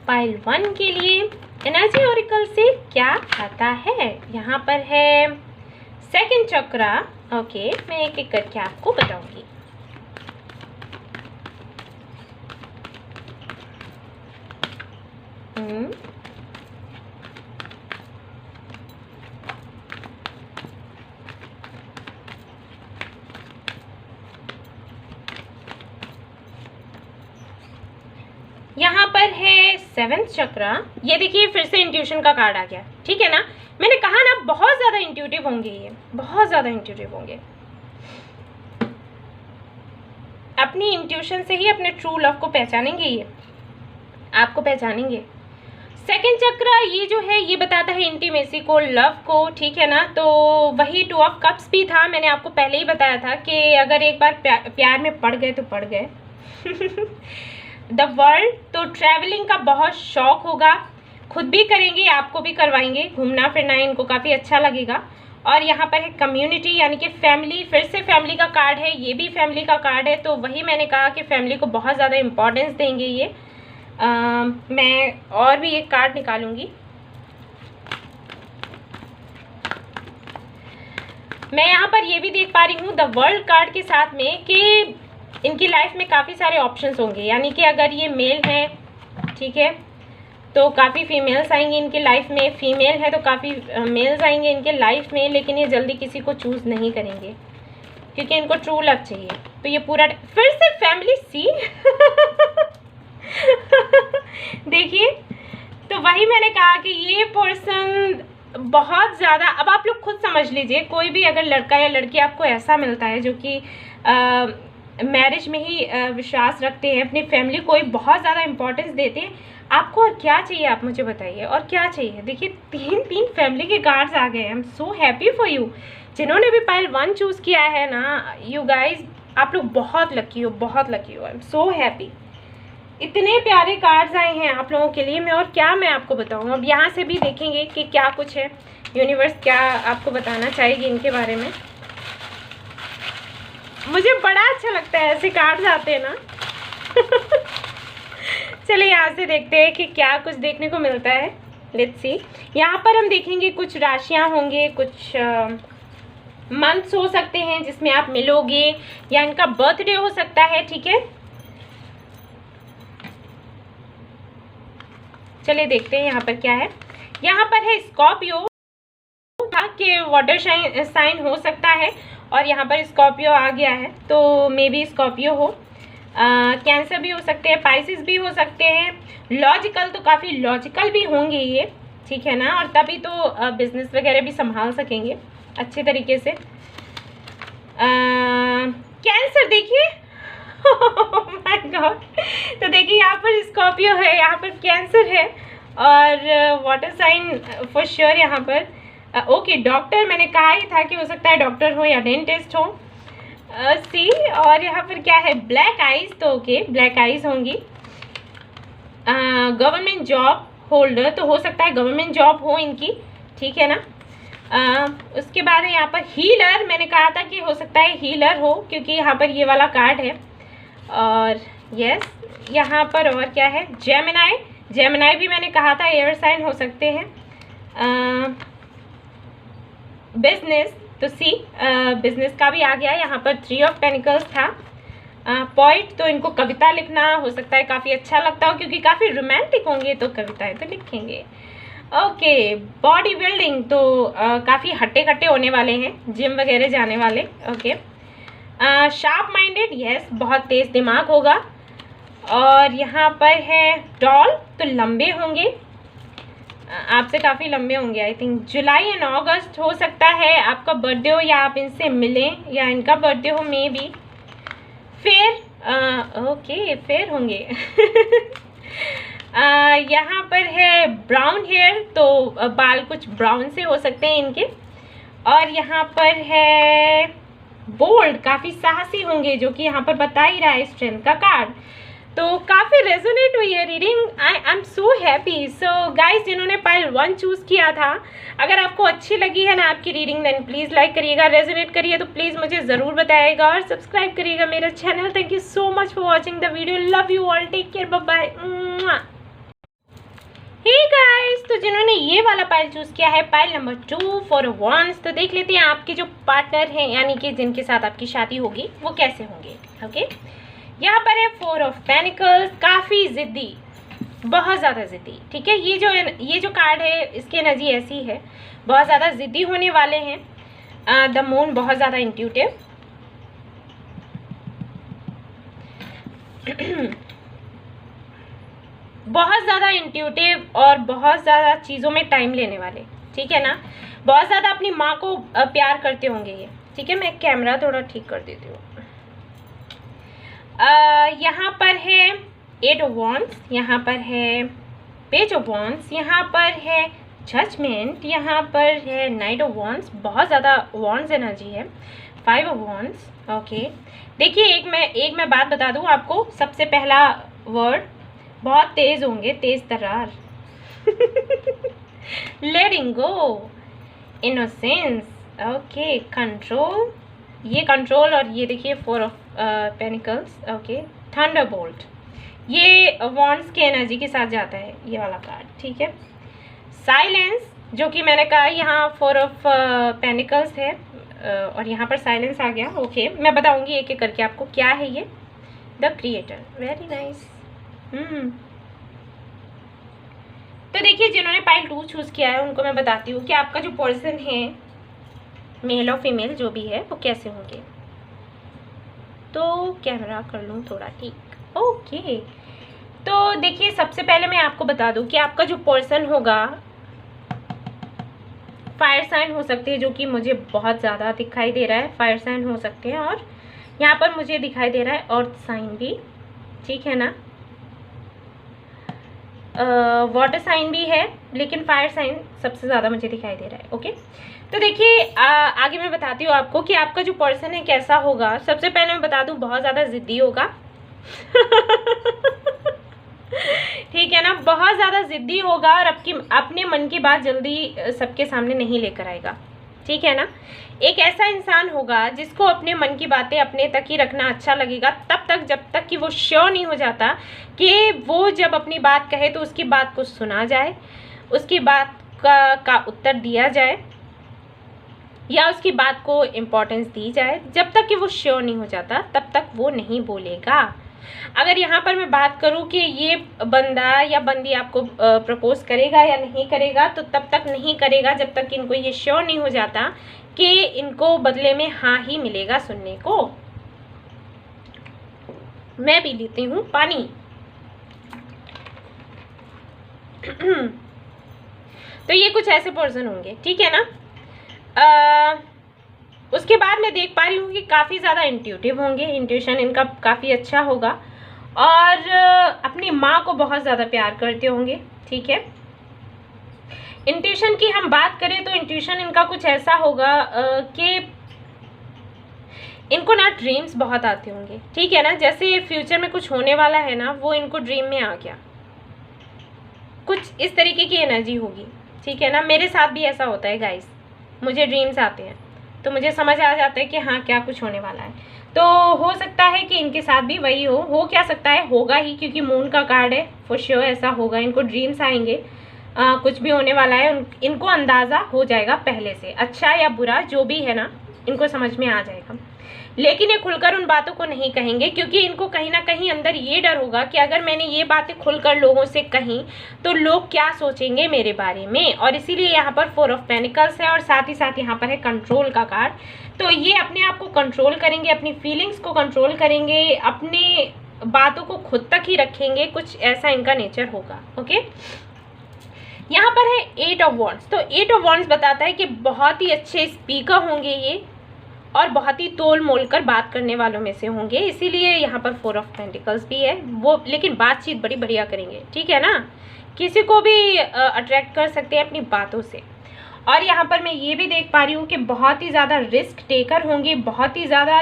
पाइल 1 के लिए एनर्जी ऑरिकल से क्या आता है। यहाँ पर है सेकंड चक्रा, ओके, मैं एक एक करके आपको बताऊंगी। यहाँ पर है 7th चक्रा। ये देखिए फिर से इंट्यूशन का कार्ड आ गया, ठीक है ना। मैंने कहा ना बहुत ज़्यादा इंट्यूटिव होंगे ये, बहुत ज़्यादा इंट्यूटिव होंगे, अपनी इंट्यूशन से ही अपने ट्रू लव को पहचानेंगे, ये आपको पहचानेंगे। सेकंड चक्र ये जो है ये बताता है इंटीमेसी को, लव को, ठीक है ना। तो वही 2 ऑफ कप्स भी था, मैंने आपको पहले ही बताया था कि अगर एक बार प्यार में पड़ गए तो पड़ गए। द वर्ल्ड, तो ट्रैवलिंग का बहुत शौक होगा, खुद भी करेंगे, आपको भी करवाएंगे, घूमना फिरना इनको काफ़ी अच्छा लगेगा। और यहाँ पर है कम्युनिटी, यानी कि फैमिली, फिर से फैमिली का कार्ड है, ये भी फैमिली का कार्ड है। तो वही मैंने कहा कि फैमिली को बहुत ज़्यादा इम्पोर्टेंस देंगे ये। मैं और भी एक कार्ड निकालूंगी। मैं यहाँ पर ये भी देख पा रही हूँ द वर्ल्ड कार्ड के साथ में कि इनकी लाइफ में काफ़ी सारे ऑप्शंस होंगे, यानी कि अगर ये मेल है, ठीक है, तो काफ़ी फीमेल्स आएंगी इनके लाइफ में, फीमेल है तो काफ़ी मेल्स आएंगे इनके लाइफ में, लेकिन ये जल्दी किसी को चूज़ नहीं करेंगे क्योंकि इनको ट्रू लव चाहिए। तो ये पूरा फिर से फैमिली सी देखिए, तो वही मैंने कहा कि ये पर्सन बहुत ज़्यादा, अब आप लोग खुद समझ लीजिए, कोई भी अगर लड़का या लड़की आपको ऐसा मिलता है जो कि मैरिज में ही विश्वास रखते हैं, अपनी फैमिली को बहुत ज़्यादा इम्पोर्टेंस देते हैं, आपको और क्या चाहिए आप मुझे बताइए, और क्या चाहिए। देखिए 3 फैमिली के कार्ड्स आ गए। I am so happy for you. जिन्होंने भी पाइल 1 चूज़ किया है ना, यू गाइज, आप लोग बहुत लकी हो, बहुत लकी हो। I am so happy. इतने प्यारे कार्ड्स आए हैं आप लोगों के लिए, मैं और क्या मैं आपको बताऊँ। अब यहाँ से भी देखेंगे कि क्या कुछ है, यूनिवर्स क्या आपको बताना चाहेगी इनके बारे में। मुझे बड़ा अच्छा लगता है ऐसे कार्ड्स आते हैं ना। चलिए यहाँ से देखते हैं कि क्या कुछ देखने को मिलता है। Let's see. यहाँ पर हम देखेंगे कुछ राशियाँ होंगे, कुछ मंथ्स हो सकते हैं जिसमें आप मिलोगे, या इनका बर्थडे हो सकता है, ठीक है। चलिए देखते हैं यहाँ पर क्या है। यहाँ पर है स्कॉर्पियो के वाटर साइन हो सकता है, और यहाँ पर स्कॉर्पियो आ गया है, तो मे बी स्कॉर्पियो हो। कैंसर भी हो सकते हैं, पाइसिस भी हो सकते हैं। लॉजिकल तो काफ़ी लॉजिकल भी होंगे ये, ठीक है ना, और तभी तो बिजनेस वगैरह भी संभाल सकेंगे अच्छे तरीके से। कैंसर देखिए माय गॉड। तो देखिए यहाँ पर स्कॉर्पियो है, यहाँ पर कैंसर है, और वाटर साइन फॉर श्योर यहाँ पर। ओके, डॉक्टर मैंने कहा ही था कि हो सकता है डॉक्टर हो या डेंटिस्ट हो। सी, और यहाँ पर क्या है, ब्लैक आइज, तो ओके ब्लैक आइज होंगी। गवर्नमेंट जॉब होल्डर, तो हो सकता है गवर्नमेंट जॉब हो इनकी, ठीक है ना। उसके बाद है यहाँ पर हीलर, मैंने कहा था कि हो सकता है हीलर हो क्योंकि यहाँ पर ये वाला कार्ड है। और यस, यहाँ पर और क्या है, जेमिनाई, जेमिनाई भी मैंने कहा था एयर साइन हो सकते हैं। बिजनेस, तो सी बिजनेस का भी आ गया। यहाँ पर 3 ऑफ पेनिकल्स था। पॉइंट, तो इनको कविता लिखना हो सकता है काफ़ी अच्छा लगता हो क्योंकि काफ़ी रोमांटिक होंगे, तो कविताएं तो लिखेंगे। ओके, बॉडी बिल्डिंग, तो काफ़ी हट्टे कट्टे होने वाले हैं, जिम वगैरह जाने वाले। ओके, शार्प माइंडेड, यस, बहुत तेज़ दिमाग होगा। और यहाँ पर है टॉल, तो लंबे होंगे, आपसे काफ़ी लंबे होंगे। I think July and August हो सकता है आपका बर्थडे हो, या आप इनसे मिलें, या इनका बर्थडे हो may be. Fair, okay fair होंगे। यहाँ पर है ब्राउन हेयर, तो बाल कुछ ब्राउन से हो सकते हैं इनके। और यहाँ पर है बोल्ड, काफ़ी साहसी होंगे, जो कि यहाँ पर बता ही रहा है स्ट्रेंथ का कार्ड। तो काफ़ी रेजोनेट हुई है reading. I am so happy. So guys, जिन्होंने पाइल 1 चूज़ किया था, अगर आपको अच्छी लगी है ना आपकी रीडिंग, देन प्लीज़ लाइक करिएगा, रेजोनेट करिए तो प्लीज़ मुझे ज़रूर बताइएगा, और सब्सक्राइब करिएगा मेरा channel. Thank you so much for watching the video. Love you all, take care, bye bye. Hey guys, तो जिन्होंने ये वाला पाइल चूज़ किया है, पाइल नंबर 2 फॉर वंस, तो देख लेते हैं आपके जो पार्टनर हैं, यानी कि जिनके साथ आपकी शादी होगी, वो कैसे होंगे। ओके, यहाँ पर है 4 ऑफ पेनिकल्स, काफ़ी ज़िद्दी, बहुत ज़्यादा ज़िद्दी, ठीक है। ये जो कार्ड है, इसकी एनर्जी ऐसी है, बहुत ज़्यादा ज़िद्दी होने वाले हैं। द मून, बहुत ज़्यादा इंट्यूटिव, बहुत ज़्यादा इंट्यूटिव, और बहुत ज़्यादा चीज़ों में टाइम लेने वाले, ठीक है ना। बहुत ज़्यादा अपनी माँ को प्यार करते होंगे ये, ठीक है। मैं कैमरा थोड़ा ठीक कर देती हूँ। यहाँ पर है 8 ऑफ वॉन्ड्स, यहाँ पर है पेज ऑफ वॉन्ड्स, यहाँ पर है जजमेंट, यहाँ पर है नाइट ऑफ वॉन्ड्स, बहुत ज़्यादा वॉन्ड्स एनर्जी है। 5 ऑफ वॉन्ड्स, ओके। देखिए एक मैं बात बता दूँ आपको, सबसे पहला वर्ड बहुत तेज़ होंगे, तेज़ तर्रार। लेटिंग गो, इनोसेंस, ओके, कंट्रोल, ये कंट्रोल, और ये देखिए 4 ऑफ पेनिकल्स, ओके। थंडरबोल्ट, ये वॉन्ड्स की एनर्जी के साथ जाता है ये वाला कार्ड, ठीक है। साइलेंस, जो कि मैंने कहा यहाँ 4 ऑफ पेनिकल्स है, और यहाँ पर साइलेंस आ गया। ओके, मैं बताऊंगी एक एक करके आपको क्या है ये। The creator, very nice. तो देखिए जिन्होंने पाइल 2 चूज़ किया है उनको मैं बताती हूँ कि आपका जो पर्सन है, मेल और फीमेल जो भी है, वो कैसे होंगे। तो कैमरा कर लूँ थोड़ा ठीक, ओके। तो देखिए सबसे पहले मैं आपको बता दूँ कि आपका जो पर्सन होगा फायर साइन हो सकते हैं, जो कि मुझे बहुत ज़्यादा दिखाई दे रहा है। फायर साइन हो सकते हैं और यहाँ पर मुझे दिखाई दे रहा है अर्थ साइन भी, ठीक है ना। वाटर साइन भी है, लेकिन फायर साइन सबसे ज़्यादा मुझे दिखाई दे रहा है। ओके, तो देखिए आगे मैं बताती हूँ आपको कि आपका जो पर्सन है कैसा होगा। सबसे पहले मैं बता दूँ बहुत ज़्यादा ज़िद्दी होगा ठीक है ना, बहुत ज़्यादा ज़िद्दी होगा और अपने मन की बात जल्दी सबके सामने नहीं लेकर आएगा, ठीक है ना। एक ऐसा इंसान होगा जिसको अपने मन की बातें अपने तक ही रखना अच्छा लगेगा, तब तक जब तक कि वो श्योर नहीं हो जाता कि वो जब अपनी बात कहे तो उसकी बात को सुना जाए, उसकी बात का उत्तर दिया जाए या उसकी बात को इम्पोर्टेंस दी जाए। जब तक कि वो श्योर नहीं हो जाता तब तक वो नहीं बोलेगा। अगर यहाँ पर मैं बात करूँ कि ये बंदा या बंदी आपको प्रपोज करेगा या नहीं करेगा, तो तब तक नहीं करेगा जब तक इनको ये श्योर नहीं हो जाता कि इनको बदले में हाँ ही मिलेगा सुनने को। मैं भी लेती हूँ पानी तो ये कुछ ऐसे पर्सन होंगे, ठीक है ना। उसके बाद मैं देख पा रही हूँ कि काफ़ी ज़्यादा इंट्यूटिव होंगे, इंट्यूशन इनका काफ़ी अच्छा होगा और अपनी माँ को बहुत ज़्यादा प्यार करते होंगे, ठीक है। इंट्यूशन की हम बात करें तो इंट्यूशन इनका कुछ ऐसा होगा कि इनको ना ड्रीम्स बहुत आते होंगे, ठीक है ना। जैसे फ्यूचर में कुछ होने वाला है ना, वो इनको ड्रीम में आ गया, कुछ इस तरीके की एनर्जी होगी, ठीक है ना। मेरे साथ भी ऐसा होता है गाइस, मुझे ड्रीम्स आते हैं तो मुझे समझ आ जाता है कि हाँ क्या कुछ होने वाला है। तो हो सकता है कि इनके साथ भी वही हो क्या सकता है, होगा ही, क्योंकि मून का कार्ड है, फॉर श्योर ऐसा होगा। इनको ड्रीम्स आएंगे, कुछ भी होने वाला है, इनको अंदाज़ा हो जाएगा पहले से, अच्छा या बुरा जो भी है ना, इनको समझ में आ जाएगा। लेकिन ये खुलकर उन बातों को नहीं कहेंगे, क्योंकि इनको कहीं ना कहीं अंदर ये डर होगा कि अगर मैंने ये बातें खुलकर लोगों से कहीं तो लोग क्या सोचेंगे मेरे बारे में। और इसीलिए यहाँ पर 4 ऑफ पेनिकल्स है और साथ ही साथ यहाँ पर है कंट्रोल का कार्ड। तो ये अपने आप को कंट्रोल करेंगे, अपनी फीलिंग्स को कंट्रोल करेंगे, अपने बातों को खुद तक ही रखेंगे, कुछ ऐसा इनका नेचर होगा। ओके, यहाँ पर है 8 ऑफ वॉन्ड्स। तो 8 ऑफ वॉन्ड्स बताता है कि बहुत ही अच्छे स्पीकर होंगे ये और बहुत ही तोल मोल कर बात करने वालों में से होंगे, इसीलिए यहाँ पर 4 ऑफ पेंटिकल्स भी है वो। लेकिन बातचीत बड़ी बढ़िया करेंगे, ठीक है ना, किसी को भी अट्रैक्ट कर सकते हैं अपनी बातों से। और यहाँ पर मैं ये भी देख पा रही हूँ कि बहुत ही ज़्यादा रिस्क टेकर होंगे, बहुत ही ज़्यादा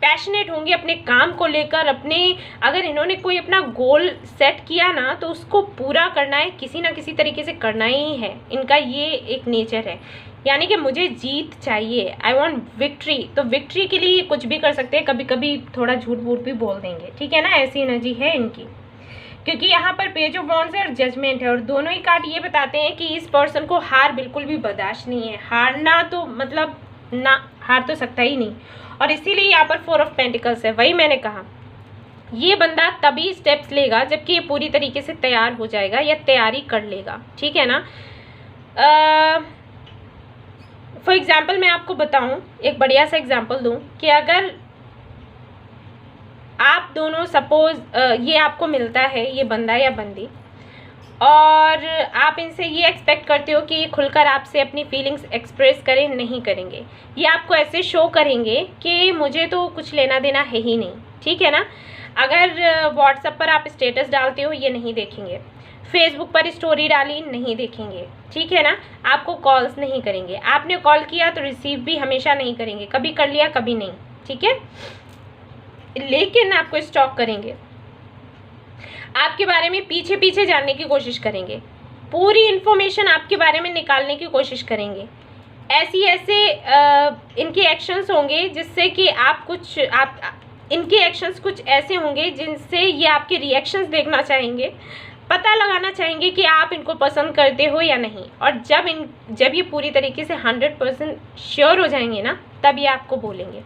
पैशनेट होंगे अपने काम को लेकर। अगर इन्होंने कोई अपना गोल सेट किया ना तो उसको पूरा करना है, किसी ना किसी तरीके से करना ही है, इनका ये एक नेचर है। यानी कि मुझे जीत चाहिए, आई वॉन्ट विक्ट्री। तो विक्ट्री के लिए कुछ भी कर सकते हैं, कभी कभी थोड़ा झूठ वूठ भी बोल देंगे, ठीक है ना, ऐसी एनर्जी है इनकी। क्योंकि यहाँ पर पेज ऑफ वॉन्ड्स है और जजमेंट है और दोनों ही कार्ड ये बताते हैं कि इस पर्सन को हार बिल्कुल भी बर्दाश्त नहीं है। हारना तो मतलब ना, हार तो सकता ही नहीं। और इसीलिए यहाँ पर 4 ऑफ पेंटिकल्स है। वही मैंने कहा, ये बंदा तभी स्टेप्स लेगा जबकि ये पूरी तरीके से तैयार हो जाएगा या तैयारी कर लेगा, ठीक है ना। फॉर एग्जाम्पल मैं आपको बताऊं, एक बढ़िया सा एग्जाम्पल दूं कि अगर आप दोनों सपोज ये आपको मिलता है, ये बंदा या बंदी, और आप इनसे ये एक्सपेक्ट करते हो कि ये खुलकर आपसे अपनी फीलिंग्स एक्सप्रेस करें, नहीं करेंगे। ये आपको ऐसे शो करेंगे कि मुझे तो कुछ लेना देना है ही नहीं, ठीक है ना। अगर व्हाट्सएप पर आप स्टेटस डालते हो, ये नहीं देखेंगे। फेसबुक पर स्टोरी डाली, नहीं देखेंगे, ठीक है ना। आपको कॉल्स नहीं करेंगे, आपने कॉल किया तो रिसीव भी हमेशा नहीं करेंगे, कभी कर लिया कभी नहीं, ठीक है। लेकिन आपको स्टॉक करेंगे, आपके बारे में पीछे पीछे जानने की कोशिश करेंगे, पूरी इन्फॉर्मेशन आपके बारे में निकालने की कोशिश करेंगे। ऐसे इनके एक्शंस होंगे जिससे कि इनके एक्शंस कुछ ऐसे होंगे जिनसे ये आपके रिएक्शंस देखना चाहेंगे, पता लगाना चाहेंगे कि आप इनको पसंद करते हो या नहीं। और जब ये पूरी तरीके से 100% श्योर हो जाएंगे ना, तब ये आपको बोलेंगे।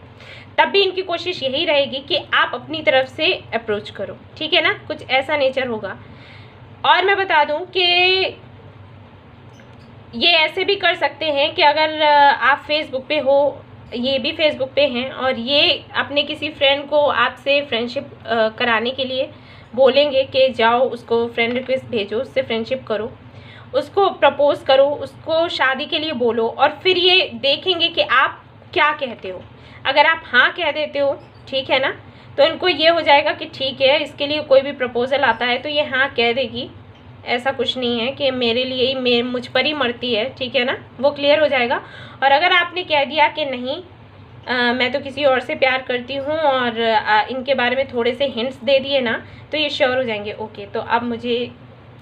तब भी इनकी कोशिश यही रहेगी कि आप अपनी तरफ से अप्रोच करो, ठीक है ना, कुछ ऐसा नेचर होगा। और मैं बता दूं कि ये ऐसे भी कर सकते हैं कि अगर आप फेसबुक पे हो, ये भी फेसबुक पे हैं, और ये अपने किसी फ्रेंड को आपसे फ्रेंडशिप कराने के लिए बोलेंगे कि जाओ उसको फ्रेंड रिक्वेस्ट भेजो, उससे फ्रेंडशिप करो, उसको प्रपोज करो, उसको शादी के लिए बोलो, और फिर ये देखेंगे कि आप क्या कहते हो। अगर आप हाँ कह देते हो, ठीक है ना, तो इनको ये हो जाएगा कि ठीक है, इसके लिए कोई भी प्रपोजल आता है तो ये हाँ कह देगी, ऐसा कुछ नहीं है कि मेरे लिए ही मुझ पर ही मरती है, ठीक है ना, वो क्लियर हो जाएगा। और अगर आपने कह दिया कि नहीं मैं तो किसी और से प्यार करती हूँ और इनके बारे में थोड़े से हिंट्स दे दिए ना, तो ये श्योर हो जाएंगे, ओके तो अब मुझे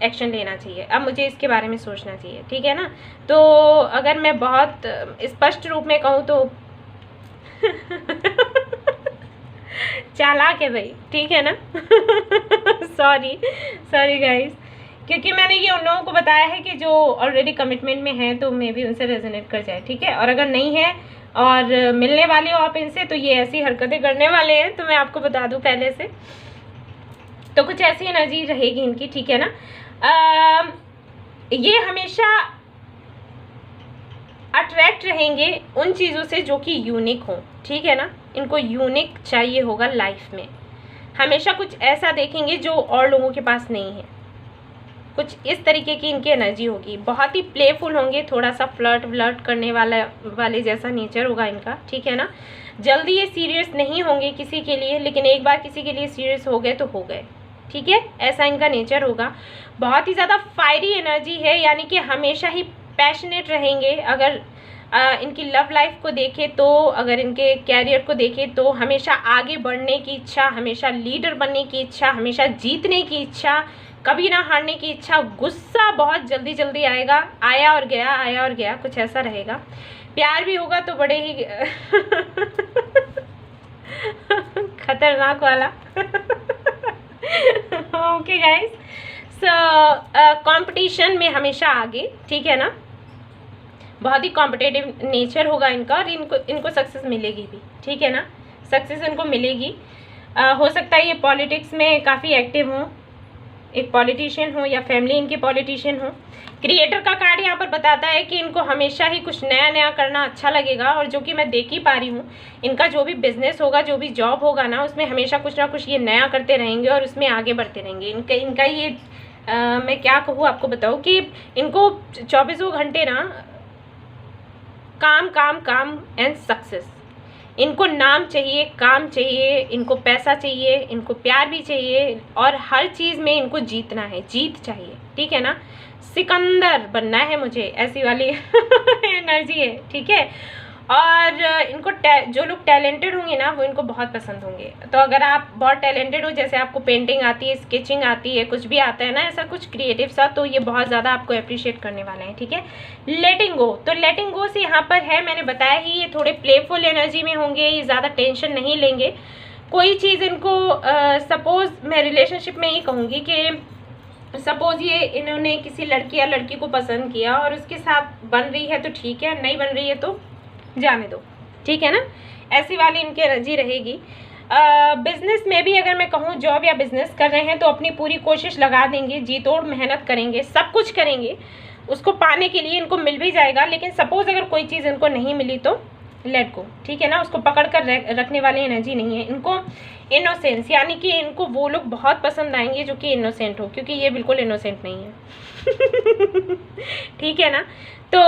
एक्शन लेना चाहिए, अब मुझे इसके बारे में सोचना चाहिए, ठीक है ना। तो अगर मैं बहुत स्पष्ट रूप में कहूँ तो चालाक है भाई, ठीक है ना। सॉरी गाइस, क्योंकि मैंने ये उन लोगों को बताया है कि जो ऑलरेडी कमिटमेंट में है, तो मे भी उनसे रेजोनेट कर जाए, ठीक है। और अगर नहीं है और मिलने वाले हो आप इनसे, तो ये ऐसी हरकतें करने वाले हैं, तो मैं आपको बता दूं पहले से। तो कुछ ऐसी एनर्जी रहेगी इनकी, ठीक है ना। ये हमेशा अट्रैक्ट रहेंगे उन चीज़ों से जो कि यूनिक हो, ठीक है ना। इनको यूनिक चाहिए होगा लाइफ में, हमेशा कुछ ऐसा देखेंगे जो और लोगों के पास नहीं है, कुछ इस तरीके की इनकी एनर्जी होगी। बहुत ही प्लेफुल होंगे, थोड़ा सा फ्लर्ट करने वाले जैसा नेचर होगा इनका, ठीक है ना। जल्दी ये सीरियस नहीं होंगे किसी के लिए, लेकिन एक बार किसी के लिए सीरियस हो गए तो हो गए, ठीक है, ऐसा इनका नेचर होगा। बहुत ही ज़्यादा फायरी एनर्जी है, यानी कि हमेशा ही पैशनेट रहेंगे। अगर इनकी लव लाइफ को देखें तो, अगर इनके कैरियर को देखें तो हमेशा आगे बढ़ने की इच्छा, हमेशा लीडर बनने की इच्छा, हमेशा जीतने की इच्छा, कभी ना हारने की इच्छा। गुस्सा बहुत जल्दी आएगा, आया और गया, कुछ ऐसा रहेगा। प्यार भी होगा तो बड़े ही खतरनाक वाला। ओके गाइस, सो कंपटीशन में हमेशा आगे, ठीक है ना। बहुत ही कॉम्पिटेटिव नेचर होगा इनका, और इनको सक्सेस मिलेगी भी, ठीक है ना, सक्सेस इनको मिलेगी। हो सकता है ये पॉलिटिक्स में काफ़ी एक्टिव हों, एक पॉलिटिशियन हो या फैमिली इनकी पॉलिटिशियन हो। क्रिएटर का कार्ड यहाँ पर बताता है कि इनको हमेशा ही कुछ नया करना अच्छा लगेगा, और जो कि मैं देख ही पा रही हूँ, इनका जो भी बिजनेस होगा, जो भी जॉब होगा ना, उसमें हमेशा कुछ ना कुछ ये नया करते रहेंगे और उसमें आगे बढ़ते रहेंगे। इनका ये मैं क्या कहूँ आपको बताऊँ कि इनको 24 घंटे ना काम एंड सक्सेस। इनको नाम चाहिए, काम चाहिए, इनको पैसा चाहिए, इनको प्यार भी चाहिए, और हर चीज़ में इनको जीतना है, जीत चाहिए, ठीक है ना। सिकंदर बनना है मुझे, ऐसी वाली एनर्जी है, ठीक है। और इनको जो लोग टैलेंटेड होंगे ना, वो इनको बहुत पसंद होंगे। तो अगर आप बहुत टैलेंटेड हो, जैसे आपको पेंटिंग आती है, स्केचिंग आती है, कुछ भी आता है ना, ऐसा कुछ क्रिएटिव सा, तो ये बहुत ज़्यादा आपको अप्रिशिएट करने वाले हैं, ठीक है। लेटिंग गो, तो लेटिंग गो से यहाँ पर है, मैंने बताया ही, ये थोड़े प्लेफुल एनर्जी में होंगे, ये ज़्यादा टेंशन नहीं लेंगे। कोई चीज़ इनको सपोज़ मैं रिलेशनशिप में ही कहूँगी कि सपोज़ ये इन्होंने किसी लड़की या लड़की को पसंद किया और उसके साथ बन रही है तो ठीक है, नहीं बन रही है तो जाने दो, ठीक है ना, ऐसी वाली इनकी एनर्जी रहेगी। बिजनेस में भी अगर मैं कहूँ, जॉब या बिजनेस कर रहे हैं तो अपनी पूरी कोशिश लगा देंगे, जी तोड़ मेहनत करेंगे, सब कुछ करेंगे उसको पाने के लिए, इनको मिल भी जाएगा। लेकिन सपोज़ अगर कोई चीज़ इनको नहीं मिली तो लेट गो, ठीक है ना, उसको पकड़ कर रखने वाली एनर्जी नहीं है इनको। इनोसेंस, यानी कि इनको वो लोग बहुत पसंद आएंगे जो कि इनोसेंट हो, क्योंकि ये बिल्कुल इनोसेंट नहीं है। ठीक है ना। तो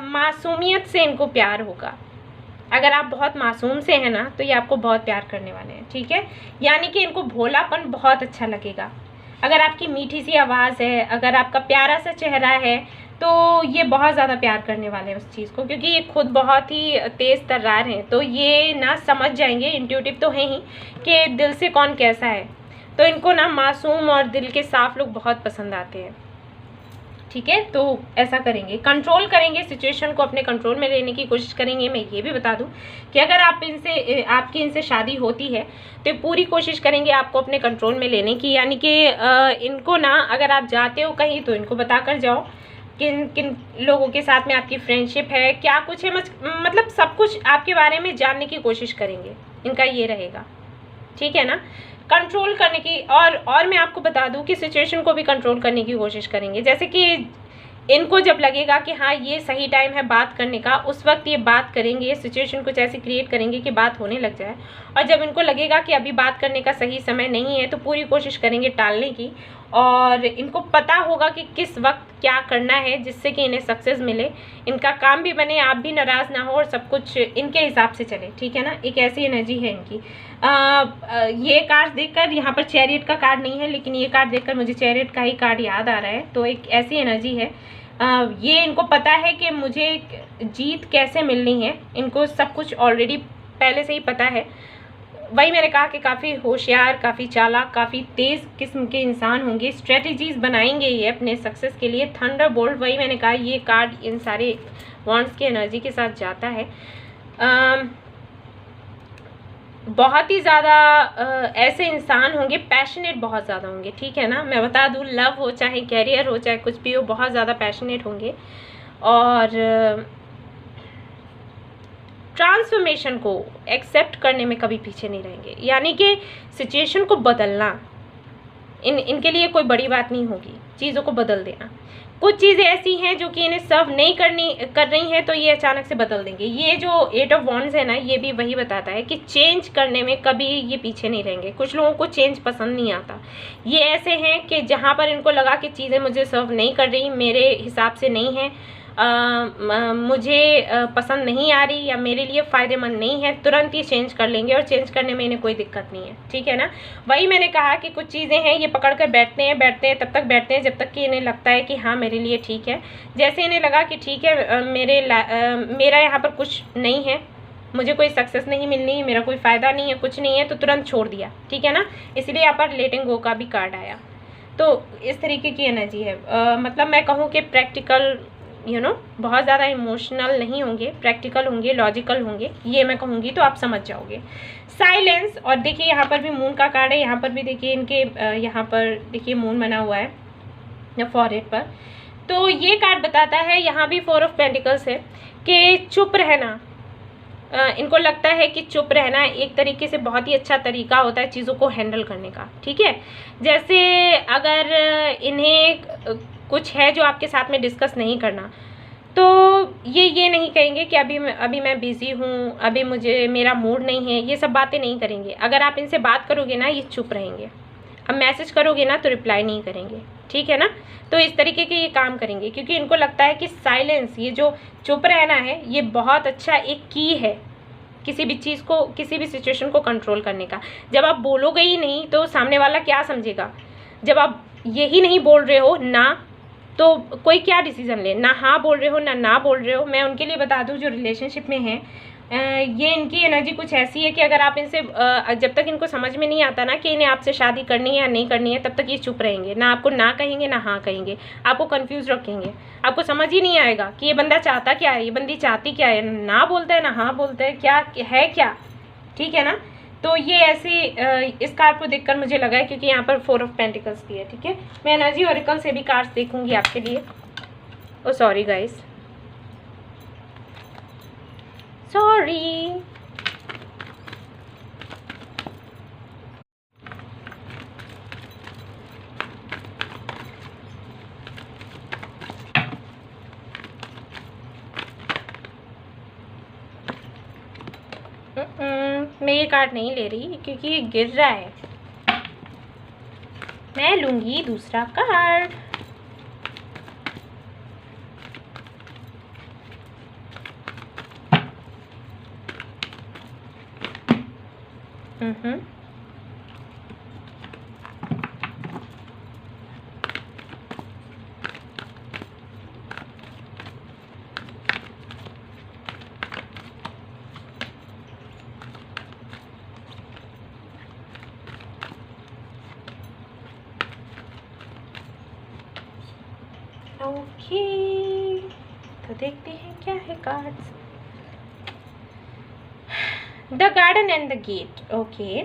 मासूमियत से इनको प्यार होगा। अगर आप बहुत मासूम से हैं ना, तो ये आपको बहुत प्यार करने वाले हैं, ठीक है। यानी कि इनको भोलापन बहुत अच्छा लगेगा। अगर आपकी मीठी सी आवाज़ है, अगर आपका प्यारा सा चेहरा है, तो ये बहुत ज़्यादा प्यार करने वाले हैं उस चीज़ को, क्योंकि ये खुद बहुत ही तेज़ तर्रार हैं। तो ये ना समझ जाएंगे, इंट्यूटिव तो हैं ही, कि दिल से कौन कैसा है। तो इनको ना मासूम और दिल के साफ लोग बहुत पसंद आते हैं, ठीक है। तो ऐसा करेंगे, कंट्रोल करेंगे, सिचुएशन को अपने कंट्रोल में लेने की कोशिश करेंगे। मैं ये भी बता दूं कि अगर आपकी इनसे शादी होती है तो पूरी कोशिश करेंगे आपको अपने कंट्रोल में लेने की। यानी कि इनको ना, अगर आप जाते हो कहीं तो इनको बता कर जाओ, किन किन लोगों के साथ में आपकी फ्रेंडशिप है, क्या कुछ है, मतलब सब कुछ आपके बारे में जानने की कोशिश करेंगे, इनका ये रहेगा, ठीक है ना। कंट्रोल करने की, और मैं आपको बता दूं कि सिचुएशन को भी कंट्रोल करने की कोशिश करेंगे। जैसे कि इनको जब लगेगा कि हाँ ये सही टाइम है बात करने का, उस वक्त ये बात करेंगे, ये सिचुएशन कुछ ऐसी क्रिएट करेंगे कि बात होने लग जाए। और जब इनको लगेगा कि अभी बात करने का सही समय नहीं है, तो पूरी कोशिश करेंगे टालने की। और इनको पता होगा कि किस वक्त क्या करना है जिससे कि इन्हें सक्सेस मिले, इनका काम भी बने, आप भी नाराज़ ना हो, और सब कुछ इनके हिसाब से चले, ठीक है ना। एक ऐसी एनर्जी है इनकी। ये कार्ड देखकर, यहाँ पर चैरियट का कार्ड नहीं है, लेकिन ये कार्ड देखकर मुझे चैरियट का ही कार्ड याद आ रहा है। तो एक ऐसी एनर्जी है, ये इनको पता है कि मुझे जीत कैसे मिलनी है, इनको सब कुछ ऑलरेडी पहले से ही पता है। वही मैंने कहा कि काफ़ी होशियार, काफ़ी चालाक, काफ़ी तेज़ किस्म के इंसान होंगे, स्ट्रेटजीज़ बनाएंगे ये अपने सक्सेस के लिए। थंडरबोल्ट, वही मैंने कहा, ये कार्ड इन सारे वॉन्ड्स की एनर्जी के साथ जाता है। बहुत ही ज़्यादा ऐसे इंसान होंगे, पैशनेट बहुत ज़्यादा होंगे, ठीक है ना। मैं बता दूँ, लव हो चाहे कैरियर हो चाहे कुछ भी हो, बहुत ज़्यादा पैशनेट होंगे। और ट्रांसफॉर्मेशन को एक्सेप्ट करने में कभी पीछे नहीं रहेंगे, यानी कि सिचुएशन को बदलना इनके लिए कोई बड़ी बात नहीं होगी, चीज़ों को बदल देना। कुछ चीज़ें ऐसी हैं जो कि इन्हें सर्व नहीं कर रही हैं, तो ये अचानक से बदल देंगे। ये जो 8 ऑफ वॉन्ड्स है ना, ये भी वही बताता है कि चेंज करने में कभी ये पीछे नहीं रहेंगे। कुछ लोगों को चेंज पसंद नहीं आता, ये ऐसे हैं कि जहाँ पर इनको लगा कि चीज़ें मुझे सर्व नहीं कर रही, मेरे हिसाब से नहीं है, मुझे पसंद नहीं आ रही या मेरे लिए फ़ायदेमंद नहीं है, तुरंत ही चेंज कर लेंगे, और चेंज करने में इन्हें कोई दिक्कत नहीं है, ठीक है ना। वही मैंने कहा कि कुछ चीज़ें हैं, ये पकड़ कर बैठते हैं तब तक बैठते हैं जब तक कि इन्हें लगता है कि हाँ मेरे लिए ठीक है। जैसे इन्हें लगा कि ठीक है, मेरा यहाँ पर कुछ नहीं है, मुझे कोई सक्सेस नहीं मिलनी है, मेरा कोई फ़ायदा नहीं है, कुछ नहीं है, तो तुरंत छोड़ दिया, ठीक है ना। इसलिए यहाँ पर लेटिंग गो का भी कार्ड आया। तो इस तरीके की एनर्जी है। मतलब मैं कहूँ कि प्रैक्टिकल, बहुत ज़्यादा इमोशनल नहीं होंगे, प्रैक्टिकल होंगे, लॉजिकल होंगे, ये मैं कहूँगी, तो आप समझ जाओगे। साइलेंस, और देखिए यहाँ पर भी मून का कार्ड है, यहाँ पर भी देखिए इनके यहाँ पर देखिए मून बना हुआ है फॉरहेड पर। तो ये कार्ड बताता है, यहाँ भी 4 ऑफ पेंटिकल्स है, कि चुप रहना। इनको लगता है कि चुप रहना एक तरीके से बहुत ही अच्छा तरीका होता है चीज़ों को हैंडल करने का, ठीक है। जैसे अगर इन्हें कुछ है जो आपके साथ में डिस्कस नहीं करना, तो ये नहीं कहेंगे कि अभी मैं बिज़ी हूँ, अभी मेरा मूड नहीं है, ये सब बातें नहीं करेंगे। अगर आप इनसे बात करोगे ना, ये चुप रहेंगे। अब मैसेज करोगे ना तो रिप्लाई नहीं करेंगे, ठीक है ना। तो इस तरीके के ये काम करेंगे, क्योंकि इनको लगता है कि साइलेंस, ये जो चुप रहना है, ये बहुत अच्छा एक की है किसी भी चीज़ को, किसी भी सिचुएशन को कंट्रोल करने का। जब आप बोलोगे ही नहीं तो सामने वाला क्या समझेगा। जब आप यही नहीं बोल रहे हो ना, तो कोई क्या डिसीजन ले, ना हाँ बोल रहे हो ना बोल रहे हो। मैं उनके लिए बता दूं जो रिलेशनशिप में हैं, ये इनकी एनर्जी कुछ ऐसी है कि अगर आप इनसे जब तक इनको समझ में नहीं आता ना कि इन्हें आपसे शादी करनी है या नहीं करनी है, तब तक ये चुप रहेंगे, ना आपको ना कहेंगे ना हाँ कहेंगे, आपको कंफ्यूज रखेंगे। आपको समझ ही नहीं आएगा कि ये बंदा चाहता क्या है, ये बंदी चाहती क्या है, ना बोलता है ना हाँ बोलता है, क्या है क्या, ठीक है ना। तो ये ऐसे इस कार्ड को देखकर मुझे लगा है, क्योंकि यहाँ पर 4 ऑफ पेंटिकल्स भी है, ठीक है। मैं एनर्जी ओरेकल से भी कार्ड्स देखूंगी आपके लिए। ओ सॉरी गाइस, सॉरी। मैं ये कार्ड नहीं ले रही क्योंकि ये गिर रहा है। मैं लूंगी दूसरा कार्ड। ओके, तो देखते हैं क्या है cards. The garden and the gate. Okay,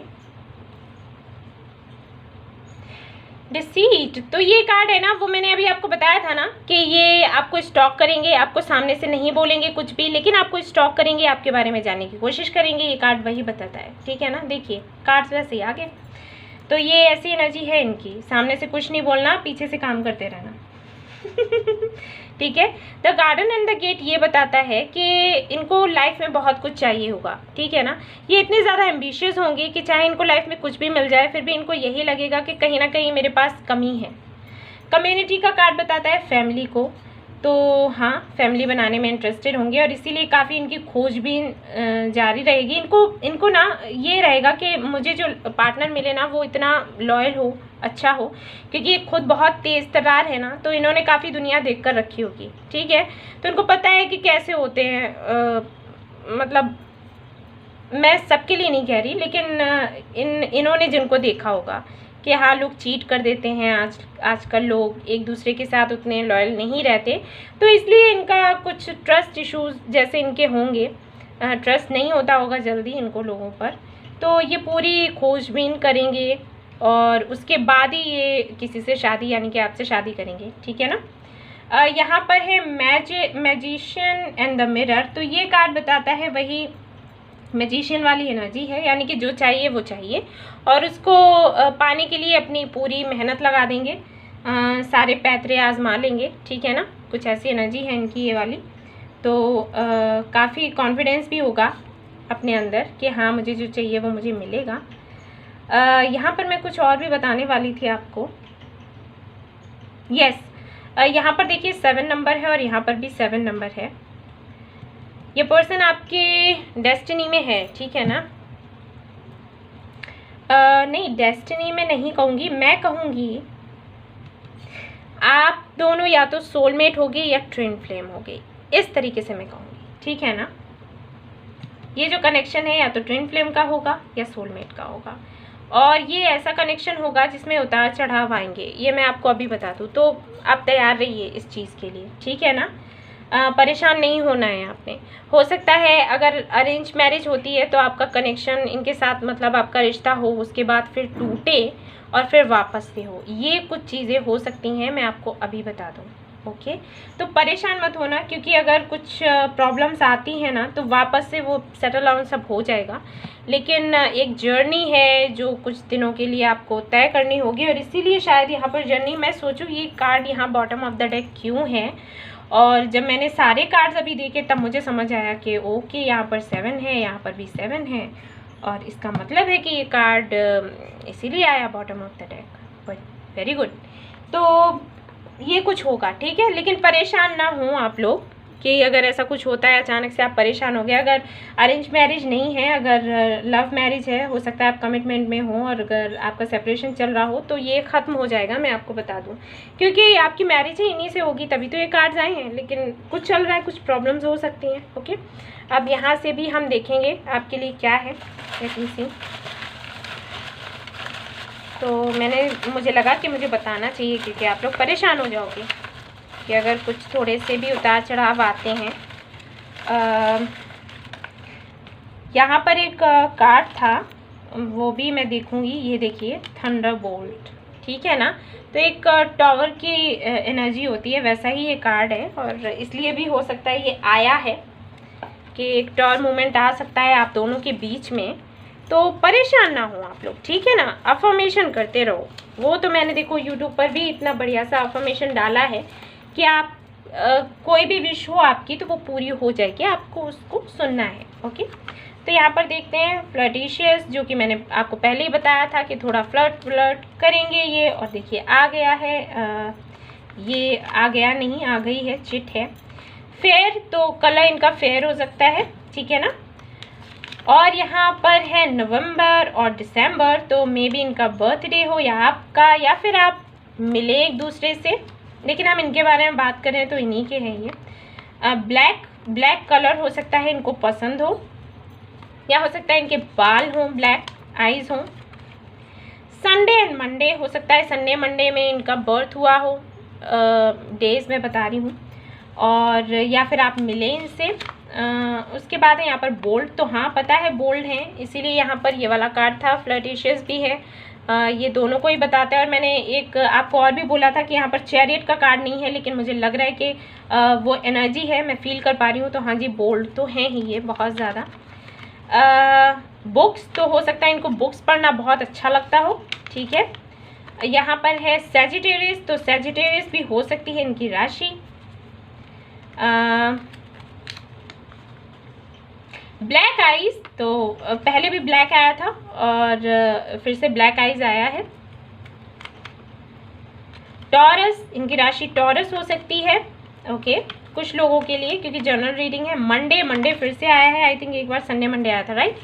deceit, तो ये कार्ड है ना, वो मैंने अभी आपको बताया था ना कि ये आपको स्टॉक करेंगे, आपको सामने से नहीं बोलेंगे कुछ भी, लेकिन आपको स्टॉक करेंगे, आपके बारे में जानने की कोशिश करेंगे। ये कार्ड वही बताता है, ठीक है ना। देखिए कार्ड्स वैसे ही आ गए। तो ये ऐसी एनर्जी है इनकी, सामने से कुछ नहीं बोलना, पीछे से काम करते रहना। ठीक है। The garden and the gate ये बताता है कि इनको लाइफ में बहुत कुछ चाहिए होगा, ठीक है ना। ये इतने ज़्यादा एम्बिशियस होंगे कि चाहे इनको लाइफ में कुछ भी मिल जाए, फिर भी इनको यही लगेगा कि कहीं ना कहीं मेरे पास कमी है। कम्युनिटी का कार्ड बताता है फैमिली को, तो हाँ फैमिली बनाने में इंटरेस्टेड होंगे और इसीलिए काफ़ी इनकी खोजबीन जारी रहेगी। इनको ना ये रहेगा कि मुझे जो पार्टनर मिले ना वो इतना लॉयल हो, अच्छा हो, क्योंकि ये खुद बहुत तेज़ तर्रार है ना, तो इन्होंने काफ़ी दुनिया देख कर रखी होगी, ठीक है। तो इनको पता है कि कैसे होते हैं, मतलब मैं सबके लिए नहीं कह रही, लेकिन इन्होंने जिनको देखा होगा कि हाँ लोग चीट कर देते हैं, आजकल लोग एक दूसरे के साथ उतने लॉयल नहीं रहते, तो इसलिए इनका कुछ ट्रस्ट इश्यूज जैसे इनके होंगे, ट्रस्ट नहीं होता होगा जल्दी इनको लोगों पर। तो ये पूरी खोजबीन करेंगे और उसके बाद ही ये किसी से शादी यानी कि आपसे शादी करेंगे, ठीक है ना। यहाँ पर है मैजिशियन एंड द मिरर, तो ये कार्ड बताता है वही मैजिशियन वाली एनर्जी है, यानी कि जो चाहिए वो चाहिए और उसको पाने के लिए अपनी पूरी मेहनत लगा देंगे, सारे पैतरे आजमा लेंगे, ठीक है ना। कुछ ऐसी एनर्जी है इनकी ये वाली। तो काफ़ी कॉन्फिडेंस भी होगा अपने अंदर कि हाँ मुझे जो चाहिए वो मुझे मिलेगा। यहाँ पर मैं कुछ और भी बताने वाली थी आपको। यस, यहाँ पर देखिए 7 नंबर है और यहाँ पर भी 7 नंबर है। ये पर्सन आपके डेस्टिनी में है, ठीक है ना। नहीं डेस्टिनी में नहीं कहूँगी, मैं कहूँगी आप दोनों या तो सोलमेट होगे या ट्विन फ्लेम होगे, इस तरीके से मैं कहूँगी, ठीक है ना। ये जो कनेक्शन है या तो ट्विन फ्लेम का होगा या सोलमेट का होगा, और ये ऐसा कनेक्शन होगा जिसमें उतार चढ़ाव आएंगे, ये मैं आपको अभी बता दूँ। तो आप तैयार रहिए इस चीज़ के लिए, ठीक है ना। परेशान नहीं होना है आपने। हो सकता है अगर अरेंज मैरिज होती है तो आपका कनेक्शन इनके साथ, मतलब आपका रिश्ता हो, उसके बाद फिर टूटे और फिर वापस से हो, ये कुछ चीज़ें हो सकती हैं, मैं आपको अभी बता दूँ, ओके। तो परेशान मत होना, क्योंकि अगर कुछ प्रॉब्लम्स आती हैं ना तो वापस से वो सेटल डाउन सब हो जाएगा, लेकिन एक जर्नी है जो कुछ दिनों के लिए आपको तय करनी होगी, और इसीलिए शायद यहाँ पर जर्नी, मैं सोचूँ ये कार्ड यहाँ बॉटम ऑफ द डेक क्यों है, और जब मैंने सारे कार्ड्स अभी देखे तब मुझे समझ आया कि ओके यहाँ पर 7 है, यहाँ पर भी 7 है, और इसका मतलब है कि ये कार्ड इसीलिए आया bottom of the deck. But very good, तो ये कुछ होगा, ठीक है। लेकिन परेशान ना हो आप लोग कि अगर ऐसा कुछ होता है अचानक से आप परेशान हो गए। अगर अरेंज मैरिज नहीं है, अगर लव मैरिज है, हो सकता है आप कमिटमेंट में हो, और अगर आपका सेपरेशन चल रहा हो तो ये ख़त्म हो जाएगा, मैं आपको बता दूं, क्योंकि आपकी मैरिज ही इन्हीं से होगी, तभी तो ये कार्ड्स आए हैं। लेकिन कुछ चल रहा है, कुछ प्रॉब्लम्स हो सकती हैं, ओके। अब यहाँ से भी हम देखेंगे आपके लिए क्या है, लेट मी सी। तो मुझे लगा कि मुझे बताना चाहिए, क्योंकि आप लोग परेशान हो जाओगे कि अगर कुछ थोड़े से भी उतार चढ़ाव आते हैं। यहाँ पर एक कार्ड था, वो भी मैं देखूँगी। ये देखिए थंडरबोल्ट, ठीक है ना। तो एक टावर की एनर्जी होती है, वैसा ही ये कार्ड है, और इसलिए भी हो सकता है ये आया है कि एक टावर मूवमेंट आ सकता है आप दोनों के बीच में। तो परेशान ना हो आप लोग, ठीक है ना। अफर्मेशन करते रहो, वो तो मैंने देखो यूट्यूब पर भी इतना बढ़िया सा अफर्मेशन डाला है कि आप कोई भी विश हो आपकी तो वो पूरी हो जाएगी, आपको उसको सुनना है, ओके। तो यहाँ पर देखते हैं फ्लर्टिशियस, जो कि मैंने आपको पहले ही बताया था कि थोड़ा फ्लर्ट करेंगे ये, और देखिए आ गया है, ये आ गया नहीं, आ गई है, चिट है। फेयर, तो कलर इनका फेयर हो सकता है, ठीक है ना। और यहाँ पर है नवंबर और दिसंबर, तो मे बी इनका बर्थडे हो या आपका, या फिर आप मिले एक दूसरे से, लेकिन हम इनके बारे में बात करें तो इन्हीं के हैं ये। ब्लैक कलर हो सकता है इनको पसंद हो, या हो सकता है इनके बाल हों, ब्लैक आईज हों। संडे एंड मंडे हो सकता है, संडे मंडे में इनका बर्थ हुआ हो, डेज मैं बता रही हूँ, और या फिर आप मिले इनसे। उसके बाद है यहाँ पर बोल्ड, तो हाँ पता है बोल्ड हैं, इसीलिए यहाँ पर ये वाला कार्ड था। फ्लर्टिशियस भी है, ये दोनों को ही बताता है। और मैंने एक आपको और भी बोला था कि यहाँ पर चैरियट का कार्ड नहीं है, लेकिन मुझे लग रहा है कि वो एनर्जी है, मैं फील कर पा रही हूँ। तो हाँ जी, बोल्ड तो हैं ही ये बहुत ज़्यादा। बुक्स तो हो सकता है इनको बुक्स पढ़ना बहुत अच्छा लगता हो, ठीक है। यहाँ पर है सैजिटेरियस, तो सैजिटेरियस भी हो सकती है इनकी राशि। ब्लैक आइज, तो पहले भी ब्लैक आया था और फिर से ब्लैक आइज आया है। टॉरस, इनकी राशि टॉरस हो सकती है, ओके, कुछ लोगों के लिए, क्योंकि जनरल रीडिंग है। मंडे फिर से आया है, आई थिंक एक बार संडे मंडे आया था, राइट।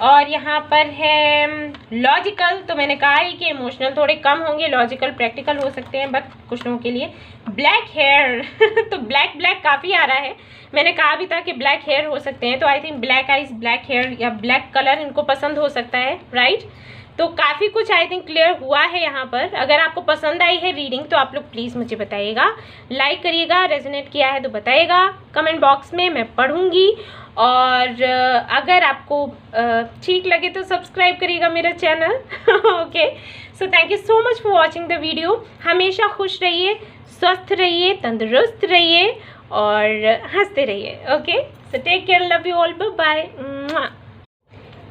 और यहाँ पर है लॉजिकल, तो मैंने कहा ही कि इमोशनल थोड़े कम होंगे, लॉजिकल प्रैक्टिकल हो सकते हैं, बट कुछ लोगों के लिए। ब्लैक हेयर तो ब्लैक काफ़ी आ रहा है, मैंने कहा भी था कि ब्लैक हेयर हो सकते हैं, तो I think black eyes, black hair या ब्लैक कलर इनको पसंद हो सकता है, राइट। तो काफ़ी कुछ आई थिंक क्लियर हुआ है यहाँ पर। अगर आपको पसंद आई है रीडिंग तो आप लोग प्लीज़ मुझे बताइएगा, लाइक करिएगा, रेजोनेट किया है तो बताइएगा कमेंट बॉक्स में, मैं पढ़ूंगी। और अगर आपको ठीक लगे तो सब्सक्राइब करिएगा मेरा channel. Okay, so thank you so much for watching the video. हमेशा खुश रहिए, स्वस्थ रहिए, तंदुरुस्त रहिए और हंसते रहिए। Okay, so take care, love you all, bye bye.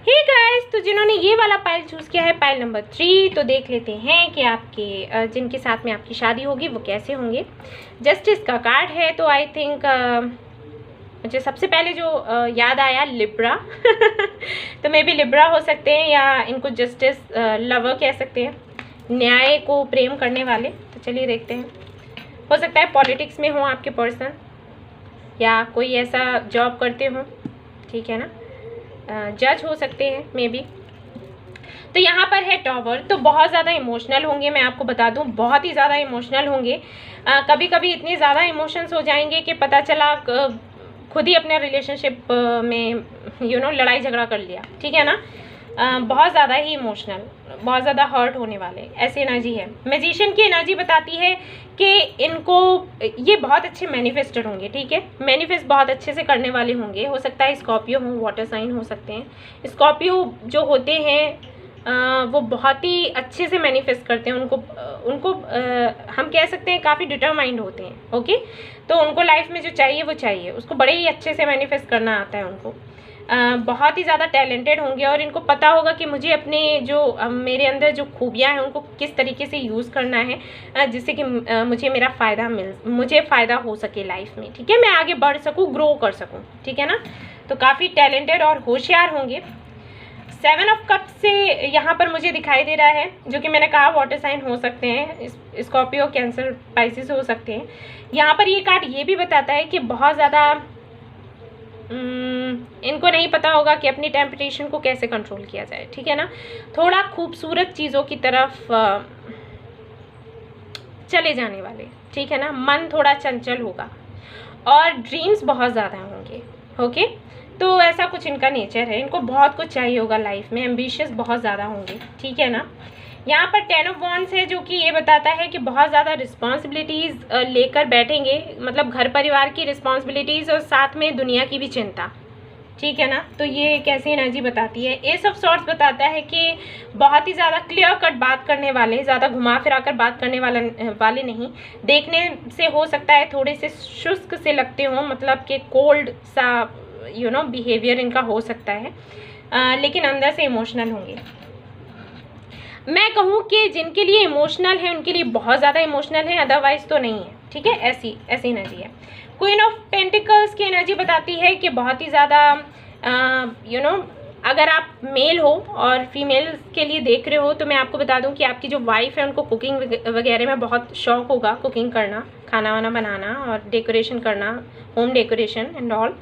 Hey guys, तो जिन्होंने ये वाला पाइल चूज़ किया है, पाइल नंबर 3, तो देख लेते हैं कि आपके जिनके साथ में आपकी शादी होगी वो कैसे होंगे। जस्टिस का कार्ड है, तो आई थिंक मुझे सबसे पहले जो याद आया लिब्रा तो मे बी लिब्रा हो सकते हैं, या इनको जस्टिस लवर कह सकते हैं, न्याय को प्रेम करने वाले। तो चलिए देखते हैं, हो सकता है पॉलिटिक्स में हो आपके पर्सन, या कोई ऐसा जॉब करते हो, ठीक है ना, जज हो सकते हैं मे बी। तो यहाँ पर है टॉवर, तो बहुत ज़्यादा इमोशनल होंगे, मैं आपको बता दूँ, बहुत ही ज़्यादा इमोशनल होंगे। कभी कभी इतने ज़्यादा इमोशंस हो जाएंगे कि पता चला खुद ही अपने रिलेशनशिप में लड़ाई झगड़ा कर लिया, ठीक है ना। बहुत ज़्यादा ही इमोशनल, बहुत ज़्यादा हर्ट होने वाले, ऐसी एनर्जी है। मैजिशियन की एनर्जी बताती है कि इनको ये बहुत अच्छे मैनिफेस्टर होंगे, ठीक है, मैनिफेस्ट बहुत अच्छे से करने वाले होंगे। हो सकता है स्कॉर्पियो हो, वाटर साइन हो सकते हैं। स्कॉर्पियो जो होते हैं वो बहुत ही अच्छे से मैनिफेस्ट करते हैं, उनको हम कह सकते हैं काफ़ी डिटरमाइंड होते हैं, ओके। तो उनको लाइफ में जो चाहिए वो चाहिए, उसको बड़े ही अच्छे से मैनिफेस्ट करना आता है उनको। बहुत ही ज़्यादा टैलेंटेड होंगे और इनको पता होगा कि मुझे अपने जो मेरे अंदर जो खूबियाँ हैं उनको किस तरीके से यूज़ करना है, जिससे कि मुझे मुझे फ़ायदा हो सके लाइफ में, ठीक है, मैं आगे बढ़ सकूँ, ग्रो कर सकूँ, ठीक है ना। तो काफ़ी टैलेंटेड और होशियार होंगे। 7 ऑफ कप से यहाँ पर मुझे दिखाई दे रहा है, जो कि मैंने कहा वाटर साइन हो सकते हैं, स्कॉर्पियो, कैंसर, पाइसिस हो सकते हैं। यहाँ पर ये कार्ड ये भी बताता है कि बहुत ज़्यादा इनको नहीं पता होगा कि अपनी टेम्पटेशन को कैसे कंट्रोल किया जाए, ठीक है ना। थोड़ा खूबसूरत चीज़ों की तरफ चले जाने वाले, ठीक है ना, मन थोड़ा चंचल होगा और ड्रीम्स बहुत ज़्यादा होंगे, ओके। तो ऐसा कुछ इनका नेचर है, इनको बहुत कुछ चाहिए होगा लाइफ में, एम्बिशियस बहुत ज़्यादा होंगे, ठीक है ना। यहाँ पर 10 ऑफ वॉन्ड्स है, जो कि ये बताता है कि बहुत ज़्यादा रिस्पॉन्सिबिलिटीज़ लेकर बैठेंगे, मतलब घर परिवार की रिस्पॉन्सिबिलिटीज़ और साथ में दुनिया की भी चिंता, ठीक है ना। तो ये कैसी एनर्जी बताती है। एस ऑफ सॉर्ड्स बताता है कि बहुत ही ज़्यादा क्लियर कट बात करने वाले, ज़्यादा घुमा फिरा कर बात करने वाले नहीं। देखने से हो सकता है थोड़े से शुष्क से लगते हों, मतलब कि कोल्ड सा बिहेवियर इनका हो सकता है, लेकिन अंदर से इमोशनल होंगे। मैं कहूँ कि जिनके लिए इमोशनल है उनके लिए बहुत ज़्यादा इमोशनल है, अदरवाइज तो नहीं है, ठीक है। ऐसी एनर्जी है। क्वीन ऑफ पेंटिकल्स की एनर्जी बताती है कि बहुत ही ज़्यादा अगर आप मेल हो और फीमेल के लिए देख रहे हो, तो मैं आपको बता दूं कि आपकी जो वाइफ है उनको कुकिंग वगैरह में बहुत शौक होगा, कुकिंग करना, खाना वाना बनाना और डेकोरेशन करना, होम डेकोरेशन एंड ऑल।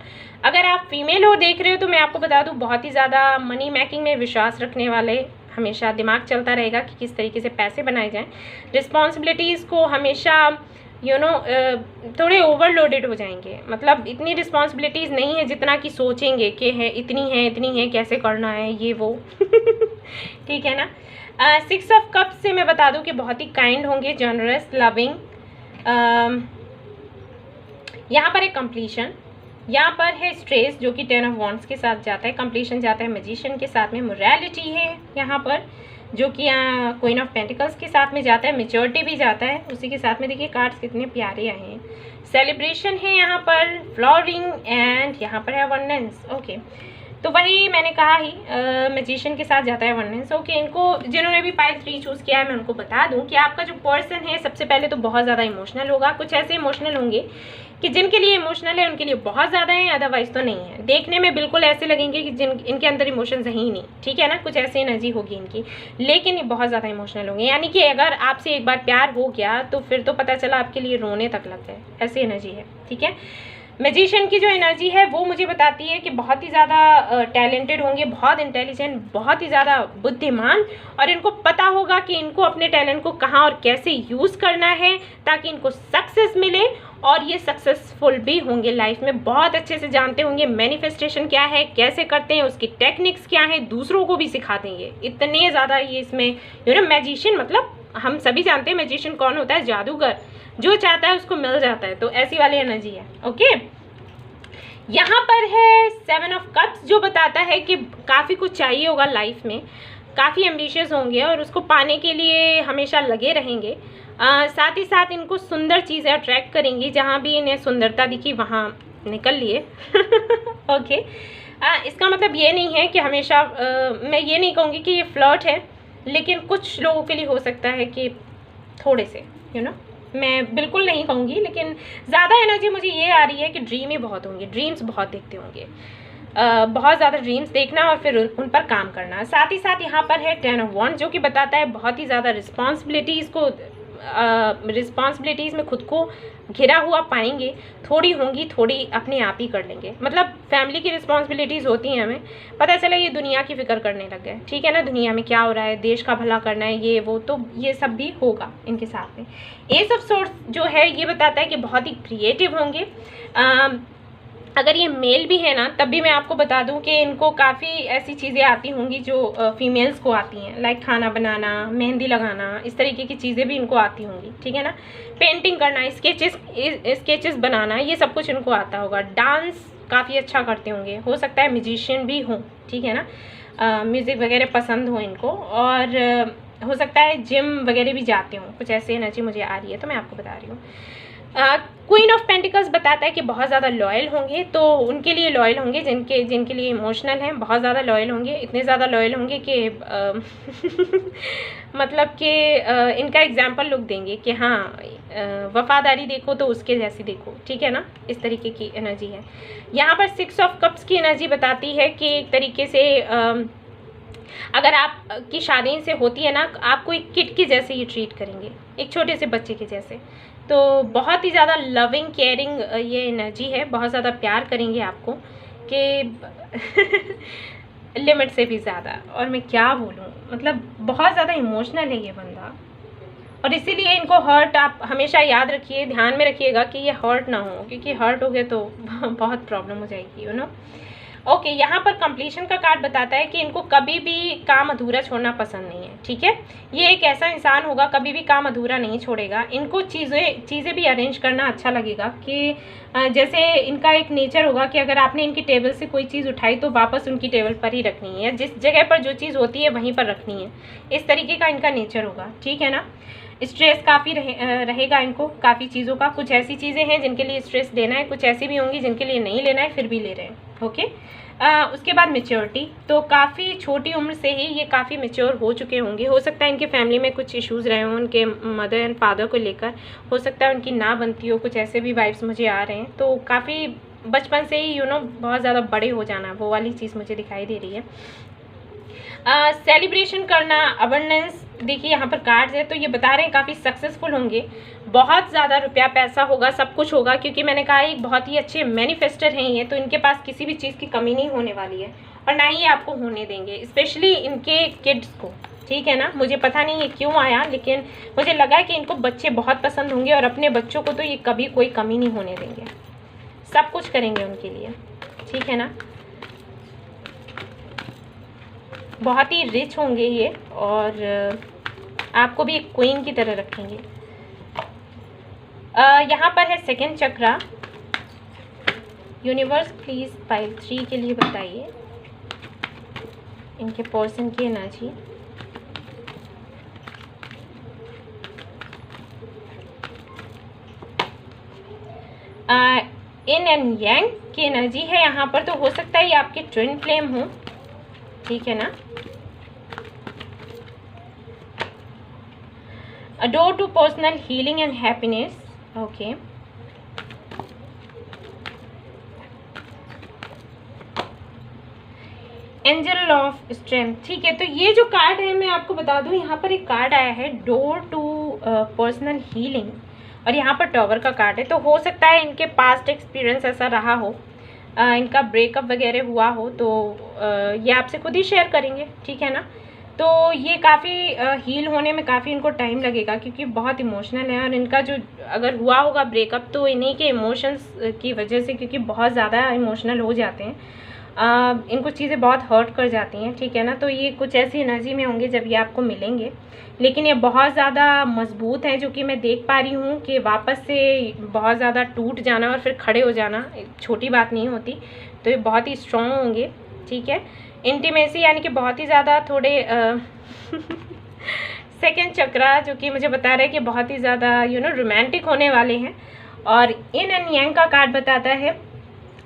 अगर आप फीमेल हो देख रहे हो, तो मैं आपको बता दूं बहुत ही ज़्यादा मनी मेकिंग में विश्वास रखने वाले, हमेशा दिमाग चलता रहेगा कि किस तरीके से पैसे बनाए जाएं। रिस्पॉन्सिबिलिटीज़ को हमेशा थोड़े ओवरलोडेड हो जाएंगे, मतलब इतनी रिस्पॉन्सिबिलिटीज़ नहीं है जितना कि सोचेंगे कि है इतनी है कैसे करना है ये वो ठीक है ना। 6 ऑफ कप्स से मैं बता दूं कि बहुत ही काइंड होंगे, जनरस, लविंग। यहाँ पर एक कंप्लीशन, यहाँ पर है स्ट्रेस, जो कि 10 ऑफ वॉन्ड्स के साथ जाता है, कंप्लीशन जाता है मैजिशियन के साथ में, मोरालिटी है यहाँ पर, जो कि यहाँ क्वीन ऑफ पेंटिकल्स के साथ में जाता है, मेच्योरिटी भी जाता है उसी के साथ में। देखिए कार्ड्स कितने प्यारे आए हैं। सेलिब्रेशन है यहाँ पर, फ्लॉरिंग, एंड यहाँ पर है अबंडेंस। ओके, तो वही मैंने कहा ही मैजिशियन के साथ जाता है अबंडेंस। ओके, इनको जिन्होंने भी पाइल 3 चूज़ किया है मैं उनको बता दूं कि आपका जो पर्सन है सबसे पहले तो बहुत ज़्यादा इमोशनल होगा। कुछ ऐसे इमोशनल होंगे कि जिनके लिए इमोशनल है उनके लिए बहुत ज़्यादा है, अदरवाइज तो नहीं है। देखने में बिल्कुल ऐसे लगेंगे कि इनके अंदर इमोशंस है ही नहीं, ठीक है ना, कुछ ऐसी एनर्जी होगी इनकी, लेकिन ये बहुत ज़्यादा इमोशनल होंगे। यानी कि अगर आपसे एक बार प्यार हो गया तो फिर तो पता चला आपके लिए रोने तक लग गए, ऐसी एनर्जी है, ठीक है। मैजिशियन की जो एनर्जी है वो मुझे बताती है कि बहुत ही ज़्यादा टैलेंटेड होंगे, बहुत इंटेलिजेंट, बहुत ही ज़्यादा बुद्धिमान, और इनको पता होगा कि इनको अपने टैलेंट को कहाँ और कैसे यूज़ करना है ताकि इनको सक्सेस मिले, और ये सक्सेसफुल भी होंगे लाइफ में। बहुत अच्छे से जानते होंगे मैनिफेस्टेशन क्या है, कैसे करते हैं, उसकी टेक्निक्स क्या है, दूसरों को भी सिखा देंगे। इतने ज़्यादा ये इसमें मैजिशियन, मतलब हम सभी जानते हैं मैजिशियन कौन होता है, जादूगर, जो चाहता है उसको मिल जाता है, तो ऐसी वाली एनर्जी है। ओके, यहाँ पर है 7 ऑफ कप्स, जो बताता है कि काफ़ी कुछ चाहिए होगा लाइफ में, काफ़ी एम्बिशियस होंगे और उसको पाने के लिए हमेशा लगे रहेंगे। साथ ही साथ इनको सुंदर चीज़ें अट्रैक्ट करेंगी, जहाँ भी इन्हें सुंदरता दिखी वहाँ निकल लिए। ओके, इसका मतलब ये नहीं है कि हमेशा मैं ये नहीं कहूँगी कि ये फ्लर्ट है, लेकिन कुछ लोगों के लिए हो सकता है कि थोड़े से मैं बिल्कुल नहीं कहूँगी, लेकिन ज़्यादा एनर्जी मुझे ये आ रही है कि ड्रीम ही बहुत होंगे, ड्रीम्स बहुत देखते होंगे, बहुत ज़्यादा ड्रीम्स देखना और फिर उन पर काम करना। साथ ही साथ यहाँ पर है 10 ऑफ वॉन्ड्स, जो कि बताता है बहुत ही ज़्यादा रिस्पॉन्सिबिलिटीज़ में खुद को घिरा हुआ पाएंगे, थोड़ी होंगी, थोड़ी अपने आप ही कर लेंगे। मतलब फैमिली की रिस्पॉन्सिबिलिटीज़ होती हैं, हमें पता चला ये दुनिया की फ़िक्र करने लग गए, ठीक है ना, दुनिया में क्या हो रहा है, देश का भला करना है, ये वो, तो ये सब भी होगा इनके साथ में। एस ऑफ सोर्स जो है ये बताता है कि बहुत ही क्रिएटिव होंगे। अगर ये मेल भी है ना तब भी मैं आपको बता दूं कि इनको काफ़ी ऐसी चीज़ें आती होंगी जो फीमेल्स को आती हैं, लाइक खाना बनाना, मेहंदी लगाना, इस तरीके की चीज़ें भी इनको आती होंगी, ठीक है ना, पेंटिंग करना, स्केचेस बनाना, ये सब कुछ इनको आता होगा। डांस काफ़ी अच्छा करते होंगे, हो सकता है म्यूजिशियन भी हों, ठीक है ना, म्यूज़िक वगैरह पसंद हो इनको, और हो सकता है जिम वगैरह भी जाते हों, कुछ ऐसी एनर्जी मुझे आ रही है तो मैं आपको बता रही हूँ। क्वीन ऑफ पेंटिकल्स बताता है कि बहुत ज़्यादा लॉयल होंगे, तो उनके लिए लॉयल होंगे जिनके लिए इमोशनल हैं, बहुत ज़्यादा लॉयल होंगे, इतने ज़्यादा लॉयल होंगे कि मतलब कि इनका एग्जाम्पल लोग देंगे कि हाँ वफादारी देखो तो उसके जैसी देखो, ठीक है ना, इस तरीके की एनर्जी है। यहाँ पर 6 ऑफ कप्स की एनर्जी बताती है कि एक तरीके से अगर आप की शादी से होती है ना, आपको एक किड के जैसे ही ट्रीट करेंगे, एक छोटे से बच्चे के जैसे, तो बहुत ही ज़्यादा लविंग केयरिंग ये एनर्जी है, बहुत ज़्यादा प्यार करेंगे आपको कि लिमिट से भी ज़्यादा। और मैं क्या बोलूँ, मतलब बहुत ज़्यादा इमोशनल है ये बंदा, और इसीलिए इनको हर्ट आप हमेशा याद रखिए, ध्यान में रखिएगा कि ये हर्ट ना हो, क्योंकि हर्ट हो गए तो बहुत प्रॉब्लम हो जाएगी, यू नो। ओके, यहाँ पर कंप्लीशन का कार्ड बताता है कि इनको कभी भी काम अधूरा छोड़ना पसंद नहीं है, ठीक है। ये एक ऐसा इंसान होगा कभी भी काम अधूरा नहीं छोड़ेगा, इनको चीज़ें भी अरेंज करना अच्छा लगेगा, कि जैसे इनका एक नेचर होगा कि अगर आपने इनकी टेबल से कोई चीज़ उठाई तो वापस उनकी टेबल पर ही रखनी है, जिस जगह पर जो चीज़ होती है वहीं पर रखनी है, इस तरीके का इनका नेचर होगा, ठीक है ना। स्ट्रेस काफ़ी रहेगा इनको काफ़ी चीज़ों का, कुछ ऐसी चीज़ें हैं जिनके लिए स्ट्रेस लेना है, कुछ ऐसी भी होंगी जिनके लिए नहीं लेना है फिर भी ले रहे हैं, ओके। उसके बाद मेच्योरिटी, तो काफ़ी छोटी उम्र से ही ये काफ़ी मेच्योर हो चुके होंगे। हो सकता है इनके फैमिली में कुछ इश्यूज़ रहे हों उनके मदर एंड फादर को लेकर, हो सकता है उनकी ना बनती हो, कुछ ऐसे भी वाइब्स मुझे आ रहे हैं। तो काफ़ी बचपन से ही बहुत ज़्यादा बड़े हो जाना, वो वाली चीज़ मुझे दिखाई दे रही है। सेलिब्रेशन करना, अबंडेंस, देखिए यहाँ पर कार्ड्स है तो ये बता रहे हैं काफ़ी सक्सेसफुल होंगे, बहुत ज़्यादा रुपया पैसा होगा, सब कुछ होगा, क्योंकि मैंने कहा एक बहुत ही अच्छे मैनिफेस्टर हैं ये, तो इनके पास किसी भी चीज़ की कमी नहीं होने वाली है और ना ही आपको होने देंगे, स्पेशली इनके किड्स को, ठीक है ना। मुझे पता नहीं ये क्यों आया, लेकिन मुझे लगा कि इनको बच्चे बहुत पसंद होंगे और अपने बच्चों को तो ये कभी कोई कमी नहीं होने देंगे, सब कुछ करेंगे उनके लिए, ठीक है ना। बहुत ही रिच होंगे ये और आपको भी एक क्वीन की तरह रखेंगे। यहाँ पर है second chakra. Universe please pile 3 के लिए बताइए इनके पर्सन की एनर्जी। इन एंड यांग की एनर्जी है यहाँ पर, तो हो सकता है ये आपके ट्विन फ्लेम हो, ठीक है ना। A door to personal healing and happiness, okay. Angel of strength, ठीक है। तो ये जो कार्ड है मैं आपको बता दूं, यहाँ पर एक कार्ड आया है डोर टू पर्सनल हीलिंग, और यहाँ पर टॉवर का कार्ड है। तो हो सकता है इनके पास्ट एक्सपीरियंस ऐसा रहा हो, इनका ब्रेकअप वगैरह हुआ हो, तो ये आपसे खुद ही शेयर करेंगे, ठीक है ना। तो ये काफ़ी हील होने में काफ़ी इनको टाइम लगेगा, क्योंकि बहुत इमोशनल है, और इनका जो अगर हुआ होगा ब्रेकअप तो इन्हीं के इमोशंस की वजह से, क्योंकि बहुत ज़्यादा इमोशनल हो जाते हैं, इनको चीज़ें बहुत हर्ट कर जाती हैं, ठीक है ना। तो ये कुछ ऐसी एनर्जी में होंगे जब ये आपको मिलेंगे, लेकिन ये बहुत ज़्यादा मजबूत हैं, जो कि मैं देख पा रही हूँ कि वापस से बहुत ज़्यादा टूट जाना और फिर खड़े हो जाना छोटी बात नहीं होती। तो ये बहुत ही स्ट्रॉन्ग होंगे, ठीक है। इंटीमेसी यानी कि बहुत ही ज़्यादा थोड़े सेकंड चक्रा जो कि मुझे बता रहा है कि बहुत ही ज़्यादा रोमांटिक होने वाले हैं। और इन एंड यांग का कार्ड बताता है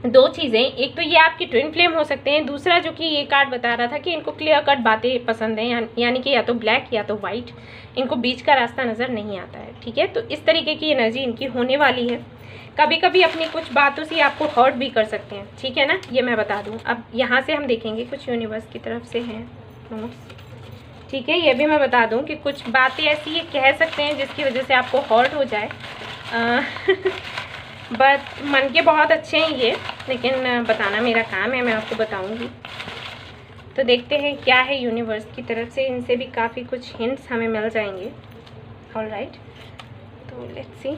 दो चीज़ें, एक तो ये आपकी ट्विन फ्लेम हो सकते हैं, दूसरा जो कि ये कार्ड बता रहा था कि इनको क्लियर कट बातें पसंद हैं, यानी कि या तो ब्लैक या तो वाइट, इनको बीच का रास्ता नज़र नहीं आता है, ठीक है। तो इस तरीके की एनर्जी इनकी होने वाली है। कभी कभी अपनी कुछ बातों से आपको हर्ट भी कर सकते हैं, ठीक है ना, ये मैं बता दूं। अब यहाँ से हम देखेंगे कुछ यूनिवर्स की तरफ से हैं नोट्स, ठीक है। ये भी मैं बता दूं कि कुछ बातें ऐसी ये कह सकते हैं जिसकी वजह से आपको हर्ट हो जाए, बट मन के बहुत अच्छे हैं ये, लेकिन बताना मेरा काम है, मैं आपको बताऊँगी। तो देखते हैं क्या है यूनिवर्स की तरफ से, इनसे भी काफ़ी कुछ हिंट्स हमें मिल जाएंगे। ऑलराइट, तो लेट्स सी।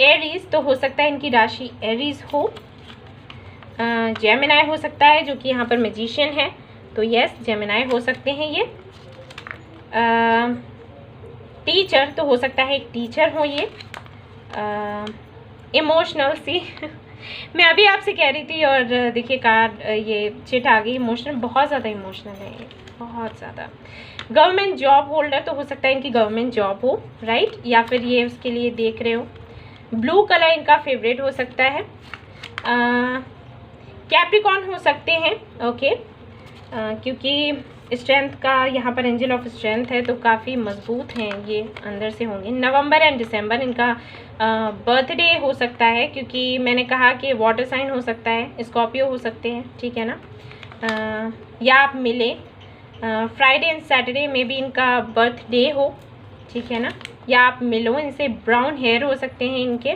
एरीज, तो हो सकता है इनकी राशि एरीज हो। जेमिनाई हो सकता है, जो कि यहाँ पर मैजिशियन है, तो यस जेमिनाई हो सकते हैं ये। टीचर, तो हो सकता है एक टीचर हो ये। इमोशनल सी मैं अभी आपसे कह रही थी और देखिए कार्ड ये चिट आ गई, इमोशनल, बहुत ज़्यादा इमोशनल है ये, बहुत ज़्यादा। गवर्नमेंट जॉब होल्डर, तो हो सकता है इनकी गवर्नमेंट जॉब हो, राइट, या फिर ये उसके लिए देख रहे हो। ब्लू कलर इनका फेवरेट हो सकता है। कैप्रिकॉर्न हो सकते हैं, ओके, क्योंकि स्ट्रेंथ का यहाँ पर एंजल ऑफ स्ट्रेंथ है, तो काफ़ी मजबूत हैं ये, अंदर से होंगे। नवंबर एंड दिसंबर इनका बर्थडे हो सकता है, क्योंकि मैंने कहा कि वाटर साइन हो सकता है, स्कॉर्पियो हो सकते हैं, ठीक है ना। या आप मिले फ्राइडे एंड सैटरडे में भी इनका बर्थडे हो, ठीक है ना, या आप मिलो इनसे। ब्राउन हेयर हो सकते हैं इनके।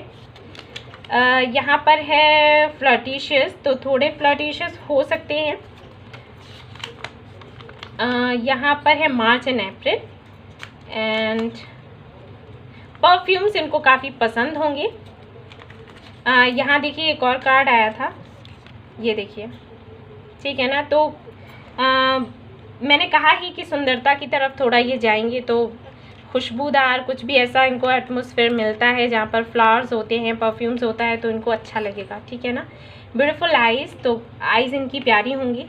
यहाँ पर है फ्लर्टिशियस, तो थोड़े फ्लर्टिशियस हो सकते हैं। यहाँ पर है मार्च एंड अप्रैल। एंड परफ्यूम्स इनको काफ़ी पसंद होंगे। यहाँ देखिए एक और कार्ड आया था, ये देखिए, ठीक है ना। तो मैंने कहा ही कि सुंदरता की तरफ थोड़ा ये जाएंगे, तो खुशबूदार कुछ भी ऐसा इनको एटमॉस्फेयर मिलता है जहाँ पर फ्लावर्स होते हैं, परफ्यूम्स होता है, तो इनको अच्छा लगेगा, ठीक है ना। ब्यूटीफुल आइज़, तो आइज़ इनकी प्यारी होंगी।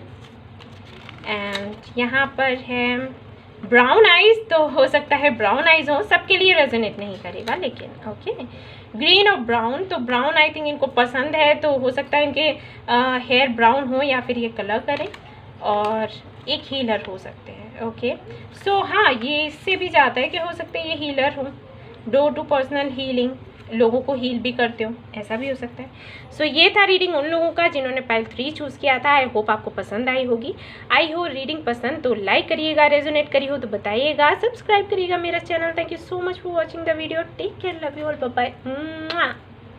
एंड यहाँ पर है ब्राउन आइज़, तो हो सकता है ब्राउन आइज़ हो, सबके लिए रेजोनेट नहीं करेगा लेकिन, ओके। ग्रीन और ब्राउन, तो ब्राउन आई थिंक इनको पसंद है, तो हो सकता है इनके हेयर ब्राउन हो या फिर ये कलर करें। और एक हीलर हो सकते हैं, ओके। सो हाँ, ये इससे भी जाता है कि हो सकता है ये हीलर हो, डोर टू पर्सनल हीलिंग, लोगों को हील भी करते हो, ऐसा भी हो सकता है। सो ये था रीडिंग उन लोगों का जिन्होंने पाइल 3 चूज़ किया था। आई होप आपको पसंद आई होगी। आई हो रीडिंग पसंद तो लाइक करिएगा, रेजोनेट करी हो तो बताइएगा, सब्सक्राइब करिएगा मेरा channel. Thank you so much for watching the video. Take care, love you all, bye bye.